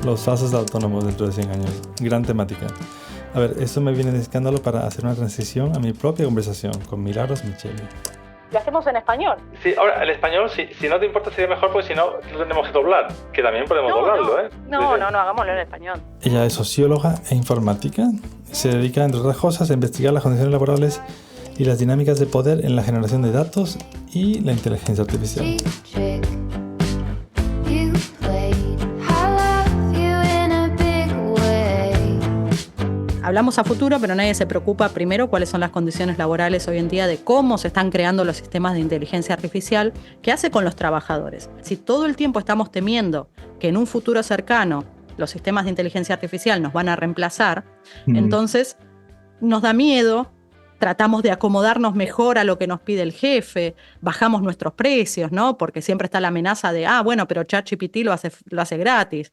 los falsos autónomos dentro de 100 años, gran temática. A ver, esto me viene de escándalo para hacer una transición a mi propia conversación con Milagros Micheli. ¿Lo hacemos en español? Sí, ahora el español, si no te importa sería mejor, pues si no, lo tenemos que doblar, que también podemos doblarlo, ¿eh? No, hagámoslo en español. Ella es socióloga e informática. Se dedica, entre otras cosas, a investigar las condiciones laborales y las dinámicas de poder en la generación de datos y la inteligencia artificial. Hablamos a futuro, pero nadie se preocupa primero cuáles son las condiciones laborales hoy en día, de cómo se están creando los sistemas de inteligencia artificial, qué hace con los trabajadores. Si todo el tiempo estamos temiendo que en un futuro cercano los sistemas de inteligencia artificial nos van a reemplazar, entonces nos da miedo, tratamos de acomodarnos mejor a lo que nos pide el jefe, bajamos nuestros precios, ¿no? Porque siempre está la amenaza de, bueno, pero ChatGPT lo hace gratis.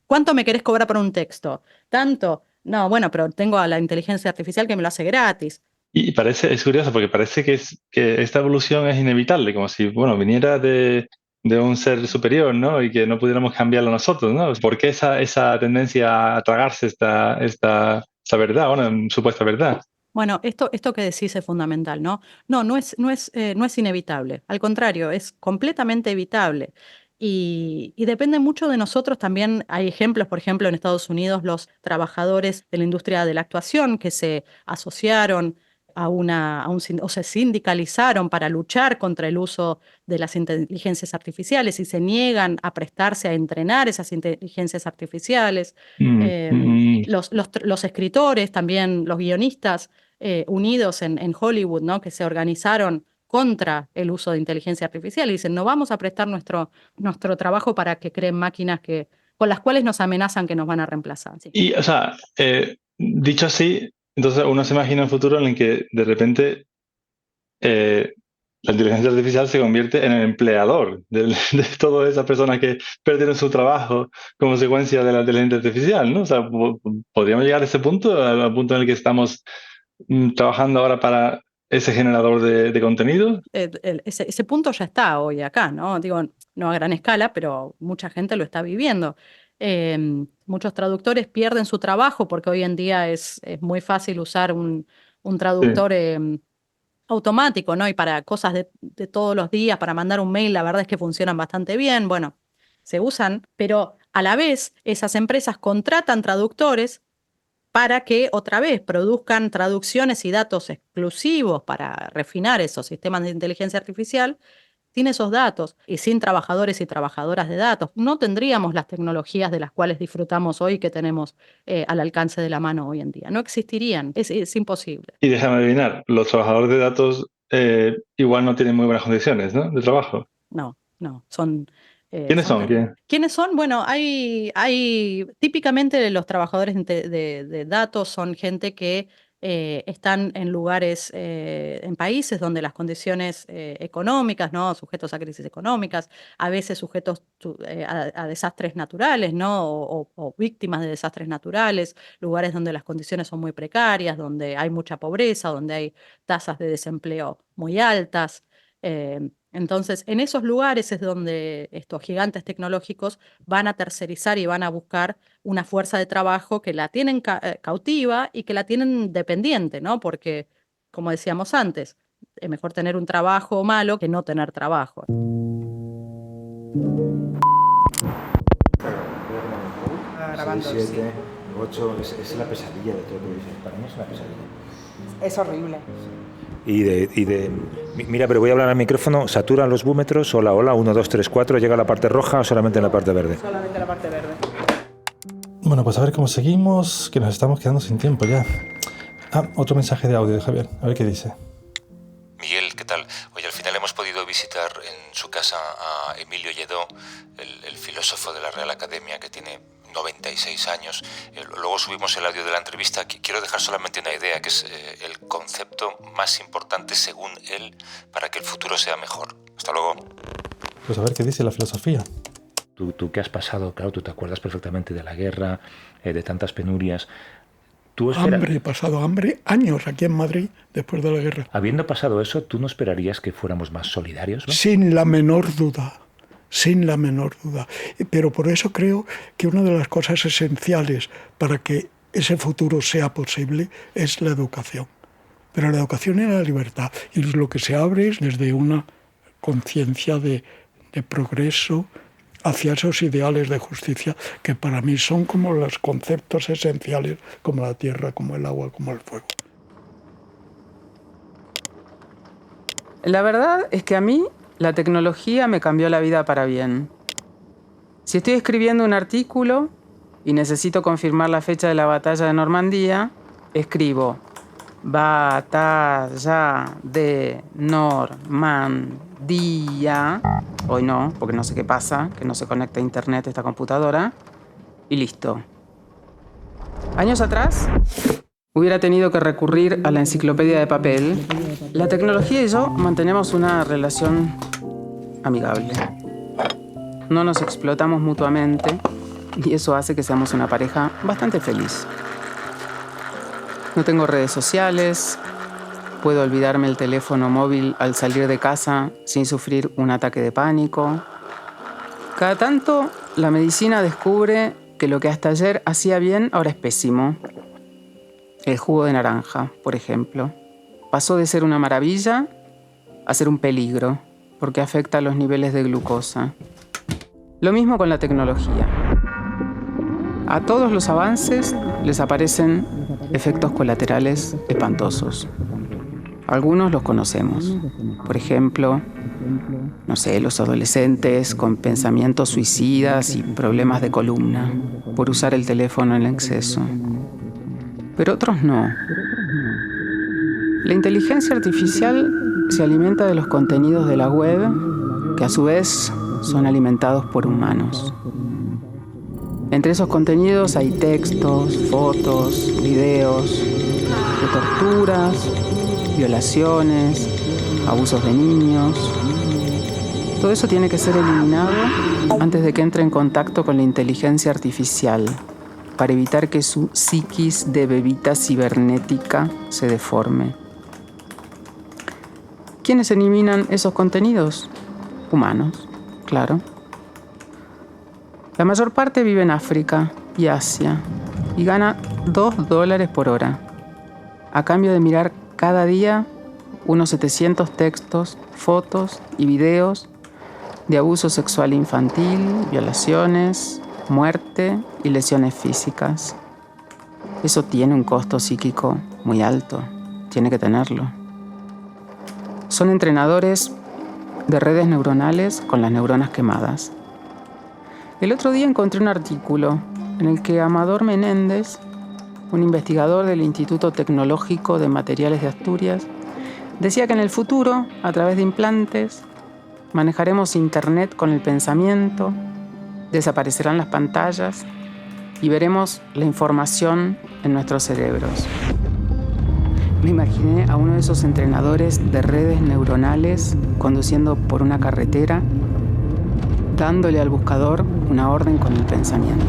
¿Cuánto me querés cobrar por un texto? ¿Tanto? No, bueno, pero tengo a la inteligencia artificial que me lo hace gratis. Y es curioso porque parece que esta evolución es inevitable, como si, viniera de un ser superior, ¿no? Y que no pudiéramos cambiarlo nosotros, ¿no? ¿Por qué esa tendencia a tragarse esta verdad, una supuesta verdad? Bueno, esto que decís es fundamental, ¿no? No es inevitable. Al contrario, es completamente evitable. Y depende mucho de nosotros también. Hay ejemplos, por ejemplo, en Estados Unidos, los trabajadores de la industria de la actuación que se asociaron o se sindicalizaron para luchar contra el uso de las inteligencias artificiales y se niegan a prestarse a entrenar esas inteligencias artificiales. Los escritores, también los guionistas unidos en Hollywood, ¿no? Que se organizaron contra el uso de inteligencia artificial y dicen, no vamos a prestar nuestro trabajo para que creen máquinas con las cuales nos amenazan que nos van a reemplazar. Sí. Y, o sea, dicho así, entonces uno se imagina un futuro en el que de repente la inteligencia artificial se convierte en el empleador de todas esas personas que perdieron su trabajo como consecuencia de la inteligencia artificial, ¿no? O sea, ¿podríamos llegar a ese punto, al punto en el que estamos trabajando ahora para ese generador de contenido? Ese punto ya está hoy acá, ¿no? Digo, no a gran escala, pero mucha gente lo está viviendo. Muchos traductores pierden su trabajo porque hoy en día es muy fácil usar un traductor automático, ¿no? Y para cosas de todos los días, para mandar un mail, la verdad es que funcionan bastante bien. Bueno, se usan, pero a la vez esas empresas contratan traductores para que otra vez produzcan traducciones y datos exclusivos para refinar esos sistemas de inteligencia artificial. Sin esos datos y sin trabajadores y trabajadoras de datos, no tendríamos las tecnologías de las cuales disfrutamos hoy, que tenemos al alcance de la mano hoy en día. No existirían, es imposible. Y déjame adivinar, los trabajadores de datos igual no tienen muy buenas condiciones, ¿no?, de trabajo. No, son... ¿Quiénes son? ¿Quiénes son? Bueno, hay típicamente los trabajadores de datos son gente que están en lugares, en países donde las condiciones económicas, ¿no?, sujetos a crisis económicas, a veces sujetos a desastres naturales, ¿no?, o víctimas de desastres naturales, lugares donde las condiciones son muy precarias, donde hay mucha pobreza, donde hay tasas de desempleo muy altas. Entonces, en esos lugares es donde estos gigantes tecnológicos van a tercerizar y van a buscar una fuerza de trabajo que la tienen cautiva y que la tienen dependiente, ¿no? Porque, como decíamos antes, es mejor tener un trabajo malo que no tener trabajo. Grabando 7, 8, es la pesadilla de todo lo que dices. Para mí es una pesadilla. Es horrible. Mira, pero voy a hablar al micrófono. ¿Saturan los búmetros? Hola, 1, 2, 3, 4. ¿Llega a la parte roja o solamente en la parte verde? Solamente la parte verde. Bueno, pues a ver cómo seguimos, que nos estamos quedando sin tiempo ya. Otro mensaje de audio de Javier. A ver qué dice. Miguel, ¿qué tal? Oye, al final hemos podido visitar en su casa a Emilio Lledó, el filósofo de la Real Academia, que tiene 96 años. Luego subimos el audio de la entrevista. Quiero dejar solamente una idea, que es el concepto más importante, según él, para que el futuro sea mejor. Hasta luego. Pues a ver qué dice la filosofía. Tú que has pasado, claro, tú te acuerdas perfectamente de la guerra, de tantas penurias. He pasado hambre años aquí en Madrid después de la guerra. Habiendo pasado eso, ¿tú no esperarías que fuéramos más solidarios, no? Sin la menor duda. Sin la menor duda. Pero por eso creo que una de las cosas esenciales para que ese futuro sea posible es la educación. Pero la educación y la libertad. Y lo que se abre es desde una conciencia de progreso hacia esos ideales de justicia que para mí son como los conceptos esenciales, como la tierra, como el agua, como el fuego. La verdad es que a mí la tecnología me cambió la vida para bien. Si estoy escribiendo un artículo y necesito confirmar la fecha de la batalla de Normandía, escribo batalla de Normandía. Hoy no, porque no sé qué pasa, que no se conecta a internet esta computadora. Y listo. Años atrás, hubiera tenido que recurrir a la enciclopedia de papel. La tecnología y yo mantenemos una relación amigable. No nos explotamos mutuamente y eso hace que seamos una pareja bastante feliz. No tengo redes sociales, puedo olvidarme el teléfono móvil al salir de casa sin sufrir un ataque de pánico. Cada tanto, la medicina descubre que lo que hasta ayer hacía bien ahora es pésimo. El jugo de naranja, por ejemplo, pasó de ser una maravilla a ser un peligro, porque afecta los niveles de glucosa. Lo mismo con la tecnología. A todos los avances les aparecen efectos colaterales espantosos. Algunos los conocemos. Por ejemplo, no sé, los adolescentes con pensamientos suicidas y problemas de columna por usar el teléfono en exceso. Pero otros no. La inteligencia artificial se alimenta de los contenidos de la web, que a su vez son alimentados por humanos. Entre esos contenidos hay textos, fotos, videos de torturas, violaciones, abusos de niños. Todo eso tiene que ser eliminado antes de que entre en contacto con la inteligencia artificial, para evitar que su psiquis de bebita cibernética se deforme. ¿Quiénes eliminan esos contenidos? Humanos, claro. La mayor parte vive en África y Asia y gana $2 por hora, a cambio de mirar cada día unos 700 textos, fotos y videos de abuso sexual infantil, violaciones, muerte y lesiones físicas. Eso tiene un costo psíquico muy alto, tiene que tenerlo. Son entrenadores de redes neuronales con las neuronas quemadas. El otro día encontré un artículo en el que Amador Menéndez, un investigador del Instituto Tecnológico de Materiales de Asturias, decía que en el futuro, a través de implantes, manejaremos Internet con el pensamiento, desaparecerán las pantallas y veremos la información en nuestros cerebros. Me imaginé a uno de esos entrenadores de redes neuronales conduciendo por una carretera, dándole al buscador una orden con el pensamiento.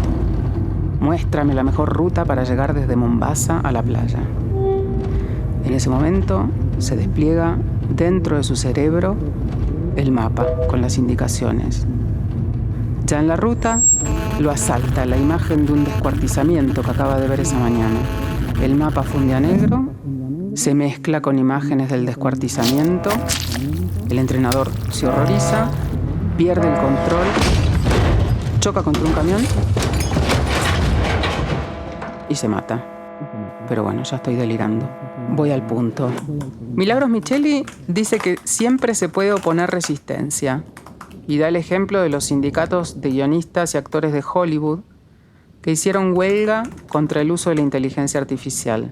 Muéstrame la mejor ruta para llegar desde Mombasa a la playa. En ese momento se despliega dentro de su cerebro el mapa con las indicaciones. Ya en la ruta lo asalta la imagen de un descuartizamiento que acaba de ver esa mañana. El mapa funde a negro, se mezcla con imágenes del descuartizamiento, el entrenador se horroriza, pierde el control, choca contra un camión y se mata. Pero bueno, ya estoy delirando. Voy al punto. Milagros Micheli dice que siempre se puede oponer resistencia y da el ejemplo de los sindicatos de guionistas y actores de Hollywood que hicieron huelga contra el uso de la inteligencia artificial.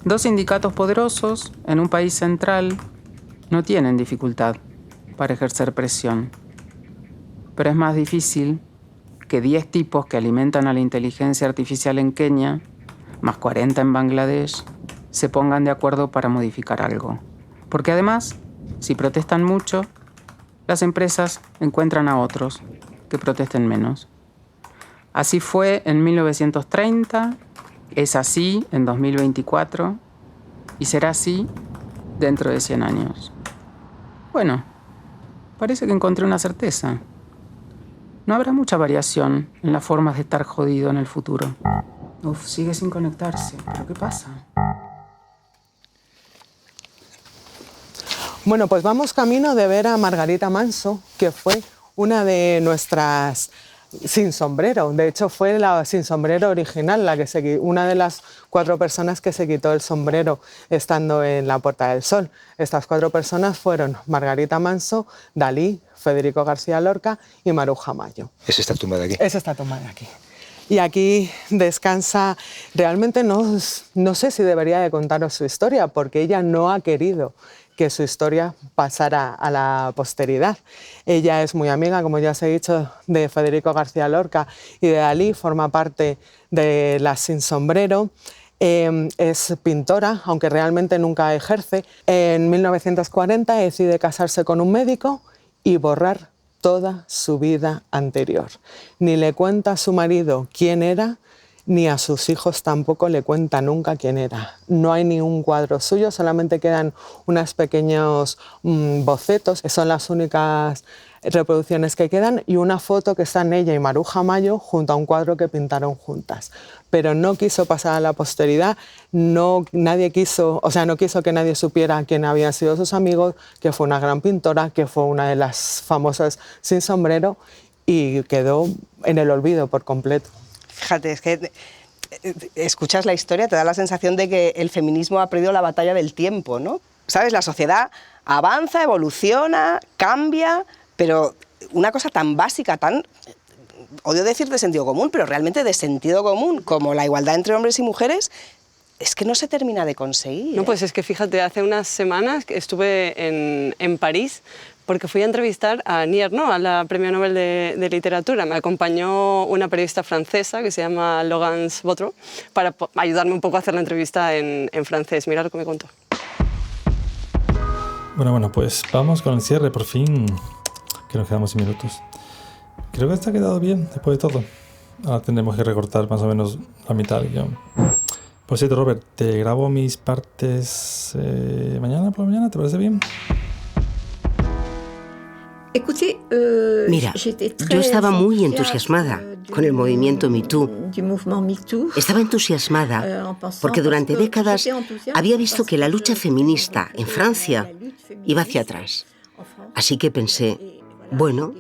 2 sindicatos poderosos en un país central no tienen dificultad para ejercer presión. Pero es más difícil que 10 tipos que alimentan a la inteligencia artificial en Kenia, más 40 en Bangladesh, se pongan de acuerdo para modificar algo. Porque además, si protestan mucho, las empresas encuentran a otros que protesten menos. Así fue en 1930, es así en 2024 y será así dentro de 100 años. Bueno, parece que encontré una certeza. No habrá mucha variación en las formas de estar jodido en el futuro. Uf, sigue sin conectarse. ¿Pero qué pasa? Bueno, pues vamos camino de ver a Margarita Manso, que fue una de nuestras sin sombrero. De hecho, fue la sin sombrero original, una de las 4 personas que se quitó el sombrero estando en la Puerta del Sol. Estas 4 personas fueron Margarita Manso, Dalí, Federico García Lorca y Maruja Mayo. ¿Es esta tumba de aquí? Es esta tumba de aquí. Y aquí descansa, realmente no sé si debería de contaros su historia, porque ella no ha querido que su historia pasara a la posteridad. Ella es muy amiga, como ya os he dicho, de Federico García Lorca y de Dalí, forma parte de las Sin Sombrero. Es pintora, aunque realmente nunca ejerce. En 1940 decide casarse con un médico y borrar toda su vida anterior. Ni le cuenta a su marido quién era, ni a sus hijos tampoco le cuenta nunca quién era. No hay ni un cuadro suyo, solamente quedan unos pequeños bocetos, que son las únicas reproducciones que quedan y una foto que están ella y Maruja Mayo junto a un cuadro que pintaron juntas. Pero no quiso pasar a la posteridad, no quiso que nadie supiera quién habían sido sus amigos, que fue una gran pintora, que fue una de las famosas sin sombrero, y quedó en el olvido por completo. Fíjate, es que escuchas la historia, te da la sensación de que el feminismo ha perdido la batalla del tiempo, ¿no? ¿Sabes? La sociedad avanza, evoluciona, cambia, pero una cosa tan básica, tan, odio decir de sentido común, pero realmente de sentido común, como la igualdad entre hombres y mujeres, es que no se termina de conseguir. No, pues es que fíjate, hace unas semanas estuve en París porque fui a entrevistar a Annie Ernaux, a la Premio Nobel de Literatura. Me acompañó una periodista francesa que se llama Laurence Vautreau para ayudarme un poco a hacer la entrevista en francés. Mira lo que me contó. Bueno, pues vamos con el cierre, por fin, que nos quedamos sin minutos. Creo que esto ha quedado bien, después de todo. Ahora tendremos que recortar más o menos la mitad del guión. Por cierto, Robert, te grabo mis partes mañana por la mañana, ¿te parece bien? Mira, yo estaba muy entusiasmada con el movimiento Me Too. Estaba entusiasmada porque durante décadas había visto que la lucha feminista en Francia iba hacia atrás. Así que pensé, bueno,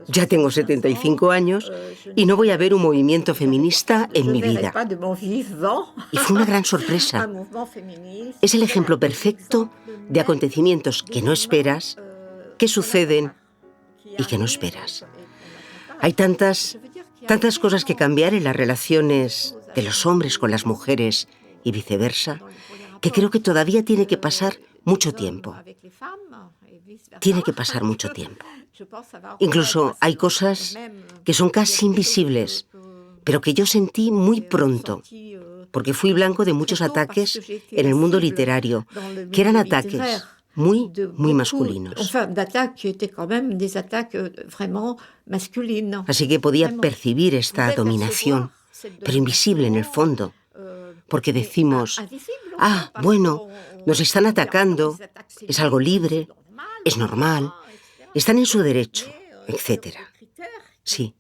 ya tengo 75 años y no voy a ver un movimiento feminista en mi vida. Y fue una gran sorpresa. Es el ejemplo perfecto de acontecimientos que no esperas, que suceden y que no esperas. Hay tantas cosas que cambiar en las relaciones de los hombres con las mujeres y viceversa, que creo que todavía tiene que pasar mucho tiempo. Tiene que pasar mucho tiempo. Incluso hay cosas que son casi invisibles, pero que yo sentí muy pronto, porque fui blanco de muchos ataques en el mundo literario, que eran ataques muy masculinos. Así que podía percibir esta dominación, pero invisible en el fondo, porque decimos, bueno, nos están atacando, es algo libre, es normal, están en su derecho, etc. Sí,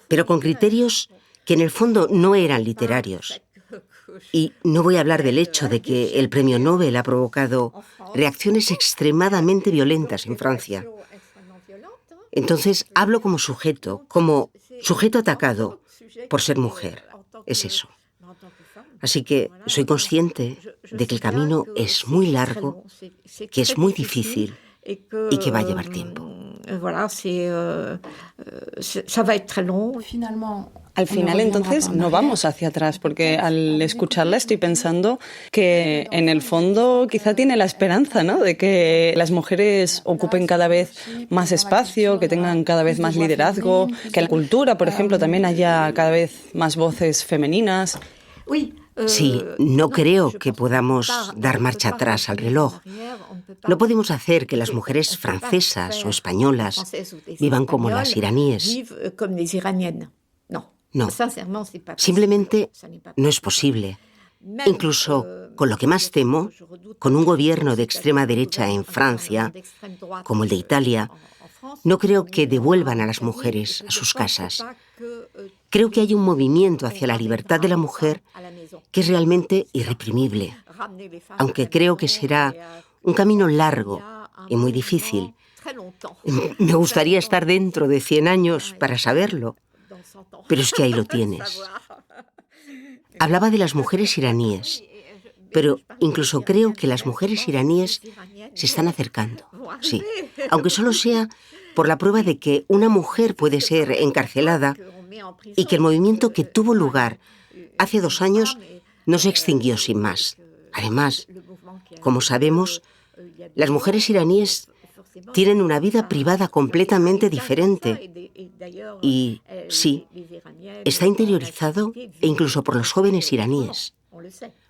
pero con criterios que en el fondo no eran literarios. Y no voy a hablar del hecho de que el premio Nobel ha provocado reacciones extremadamente violentas en Francia. Entonces hablo como sujeto atacado por ser mujer. Es eso. Así que soy consciente de que el camino es muy largo, que es muy difícil y que va a llevar tiempo. Al final, entonces, no vamos hacia atrás, porque al escucharla estoy pensando que, en el fondo, quizá tiene la esperanza, ¿no?, de que las mujeres ocupen cada vez más espacio, que tengan cada vez más liderazgo, que en la cultura, por ejemplo, también haya cada vez más voces femeninas. Sí, no creo que podamos dar marcha atrás al reloj. No podemos hacer que las mujeres francesas o españolas vivan como las iraníes. No, simplemente no es posible. Incluso con lo que más temo, con un gobierno de extrema derecha en Francia, como el de Italia, no creo que devuelvan a las mujeres a sus casas. Creo que hay un movimiento hacia la libertad de la mujer que es realmente irreprimible, aunque creo que será un camino largo y muy difícil. Me gustaría estar dentro de 100 años para saberlo, pero es que ahí lo tienes. Hablaba de las mujeres iraníes, pero incluso creo que las mujeres iraníes se están acercando, sí, aunque solo sea por la prueba de que una mujer puede ser encarcelada y que el movimiento que tuvo lugar hace 2 años no se extinguió sin más. Además, como sabemos, las mujeres iraníes tienen una vida privada completamente diferente y, sí, está interiorizado e incluso por los jóvenes iraníes.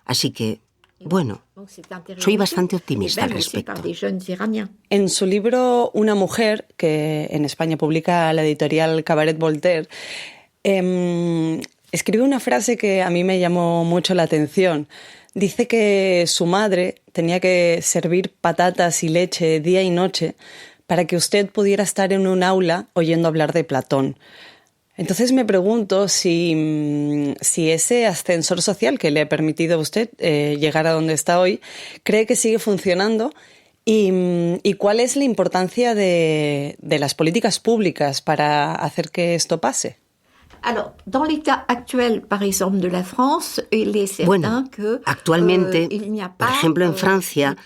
Así que, bueno, soy bastante optimista al respecto. En su libro Una mujer, que en España publica la editorial Cabaret Voltaire, escribe una frase que a mí me llamó mucho la atención. Dice que su madre tenía que servir patatas y leche día y noche para que usted pudiera estar en un aula oyendo hablar de Platón. Entonces me pregunto si ese ascensor social que le ha permitido a usted llegar a donde está hoy, cree que sigue funcionando y cuál es la importancia de las políticas públicas para hacer que esto pase. Bueno, actualmente, por ejemplo, en Francia,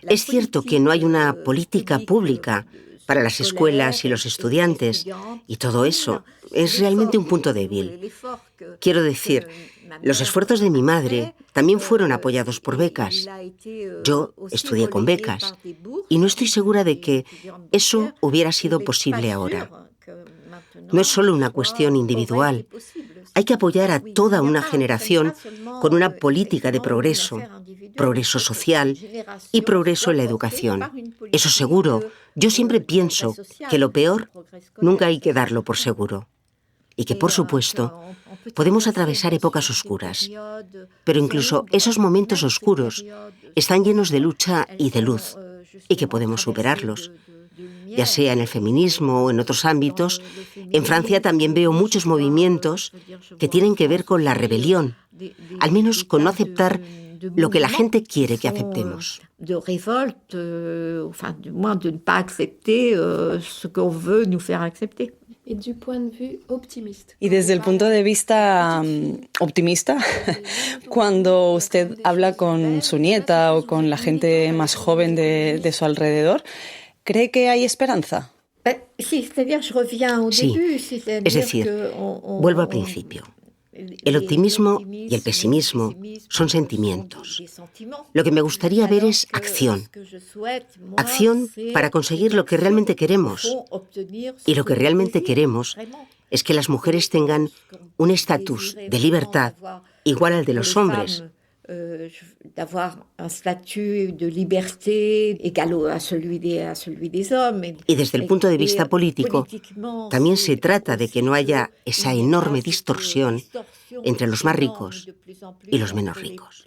es cierto que no hay una política pública para las escuelas y los estudiantes, y todo eso es realmente un punto débil. Quiero decir, los esfuerzos de mi madre también fueron apoyados por becas. Yo estudié con becas, y no estoy segura de que eso hubiera sido posible ahora. No es solo una cuestión individual. Hay que apoyar a toda una generación con una política de progreso social y progreso en la educación. Eso seguro. Yo siempre pienso que lo peor nunca hay que darlo por seguro. Y que, por supuesto, podemos atravesar épocas oscuras. Pero incluso esos momentos oscuros están llenos de lucha y de luz, y que podemos superarlos. Ya sea en el feminismo o en otros ámbitos, en Francia también veo muchos movimientos que tienen que ver con la rebelión, al menos con no aceptar lo que la gente quiere que aceptemos. Y desde el punto de vista optimista, cuando usted habla con su nieta o con la gente más joven de su alrededor, ¿cree que hay esperanza? Sí, es decir, vuelvo al principio. El optimismo y el pesimismo son sentimientos. Lo que me gustaría ver es acción. Acción para conseguir lo que realmente queremos. Y lo que realmente queremos es que las mujeres tengan un estatus de libertad igual al de los hombres. Y desde el punto de vista político, también se trata de que no haya esa enorme distorsión entre los más ricos y los menos ricos.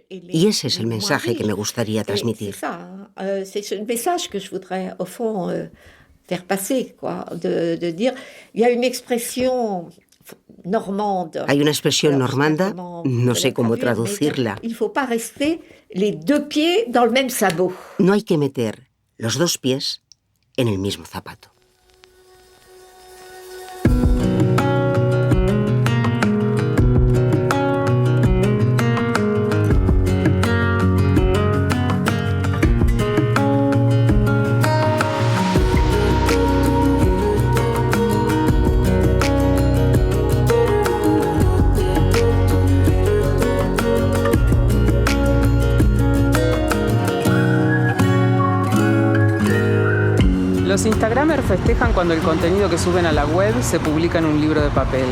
Y ese es el mensaje que me gustaría transmitir. Es el mensaje que yo voudrais, au fond, faire passer, de dire, il y a une expression normande. Hay una expresión normanda, no sé cómo traducirla. No hay que meter los dos pies en el mismo zapato. Los Instagramers festejan cuando el contenido que suben a la web se publica en un libro de papel.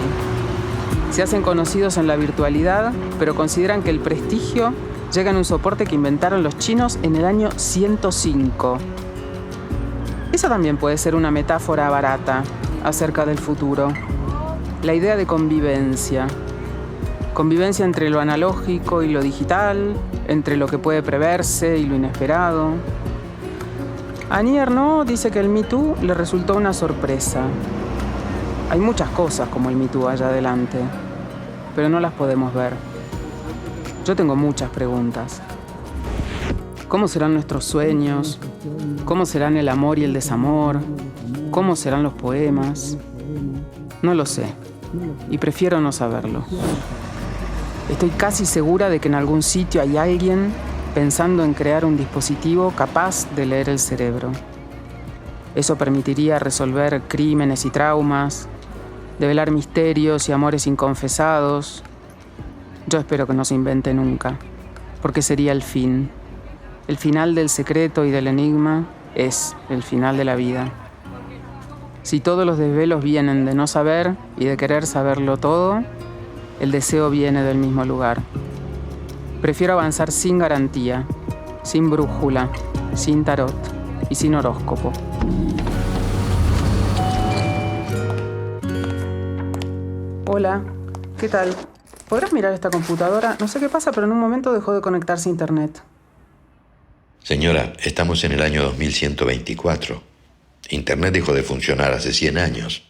Se hacen conocidos en la virtualidad, pero consideran que el prestigio llega en un soporte que inventaron los chinos en el año 105. Eso también puede ser una metáfora barata acerca del futuro. La idea de convivencia. Convivencia entre lo analógico y lo digital, entre lo que puede preverse y lo inesperado. Annie Ernaux dice que el Me Too le resultó una sorpresa. Hay muchas cosas como el Me Too allá adelante, pero no las podemos ver. Yo tengo muchas preguntas. ¿Cómo serán nuestros sueños? ¿Cómo serán el amor y el desamor? ¿Cómo serán los poemas? No lo sé, y prefiero no saberlo. Estoy casi segura de que en algún sitio hay alguien pensando en crear un dispositivo capaz de leer el cerebro. Eso permitiría resolver crímenes y traumas, develar misterios y amores inconfesados. Yo espero que no se invente nunca, porque sería el fin. El final del secreto y del enigma es el final de la vida. Si todos los desvelos vienen de no saber y de querer saberlo todo, el deseo viene del mismo lugar. Prefiero avanzar sin garantía, sin brújula, sin tarot y sin horóscopo. Hola, ¿qué tal? ¿Podrás mirar esta computadora? No sé qué pasa, pero en un momento dejó de conectarse a internet. Señora, estamos en el año 2124. Internet dejó de funcionar hace 100 años.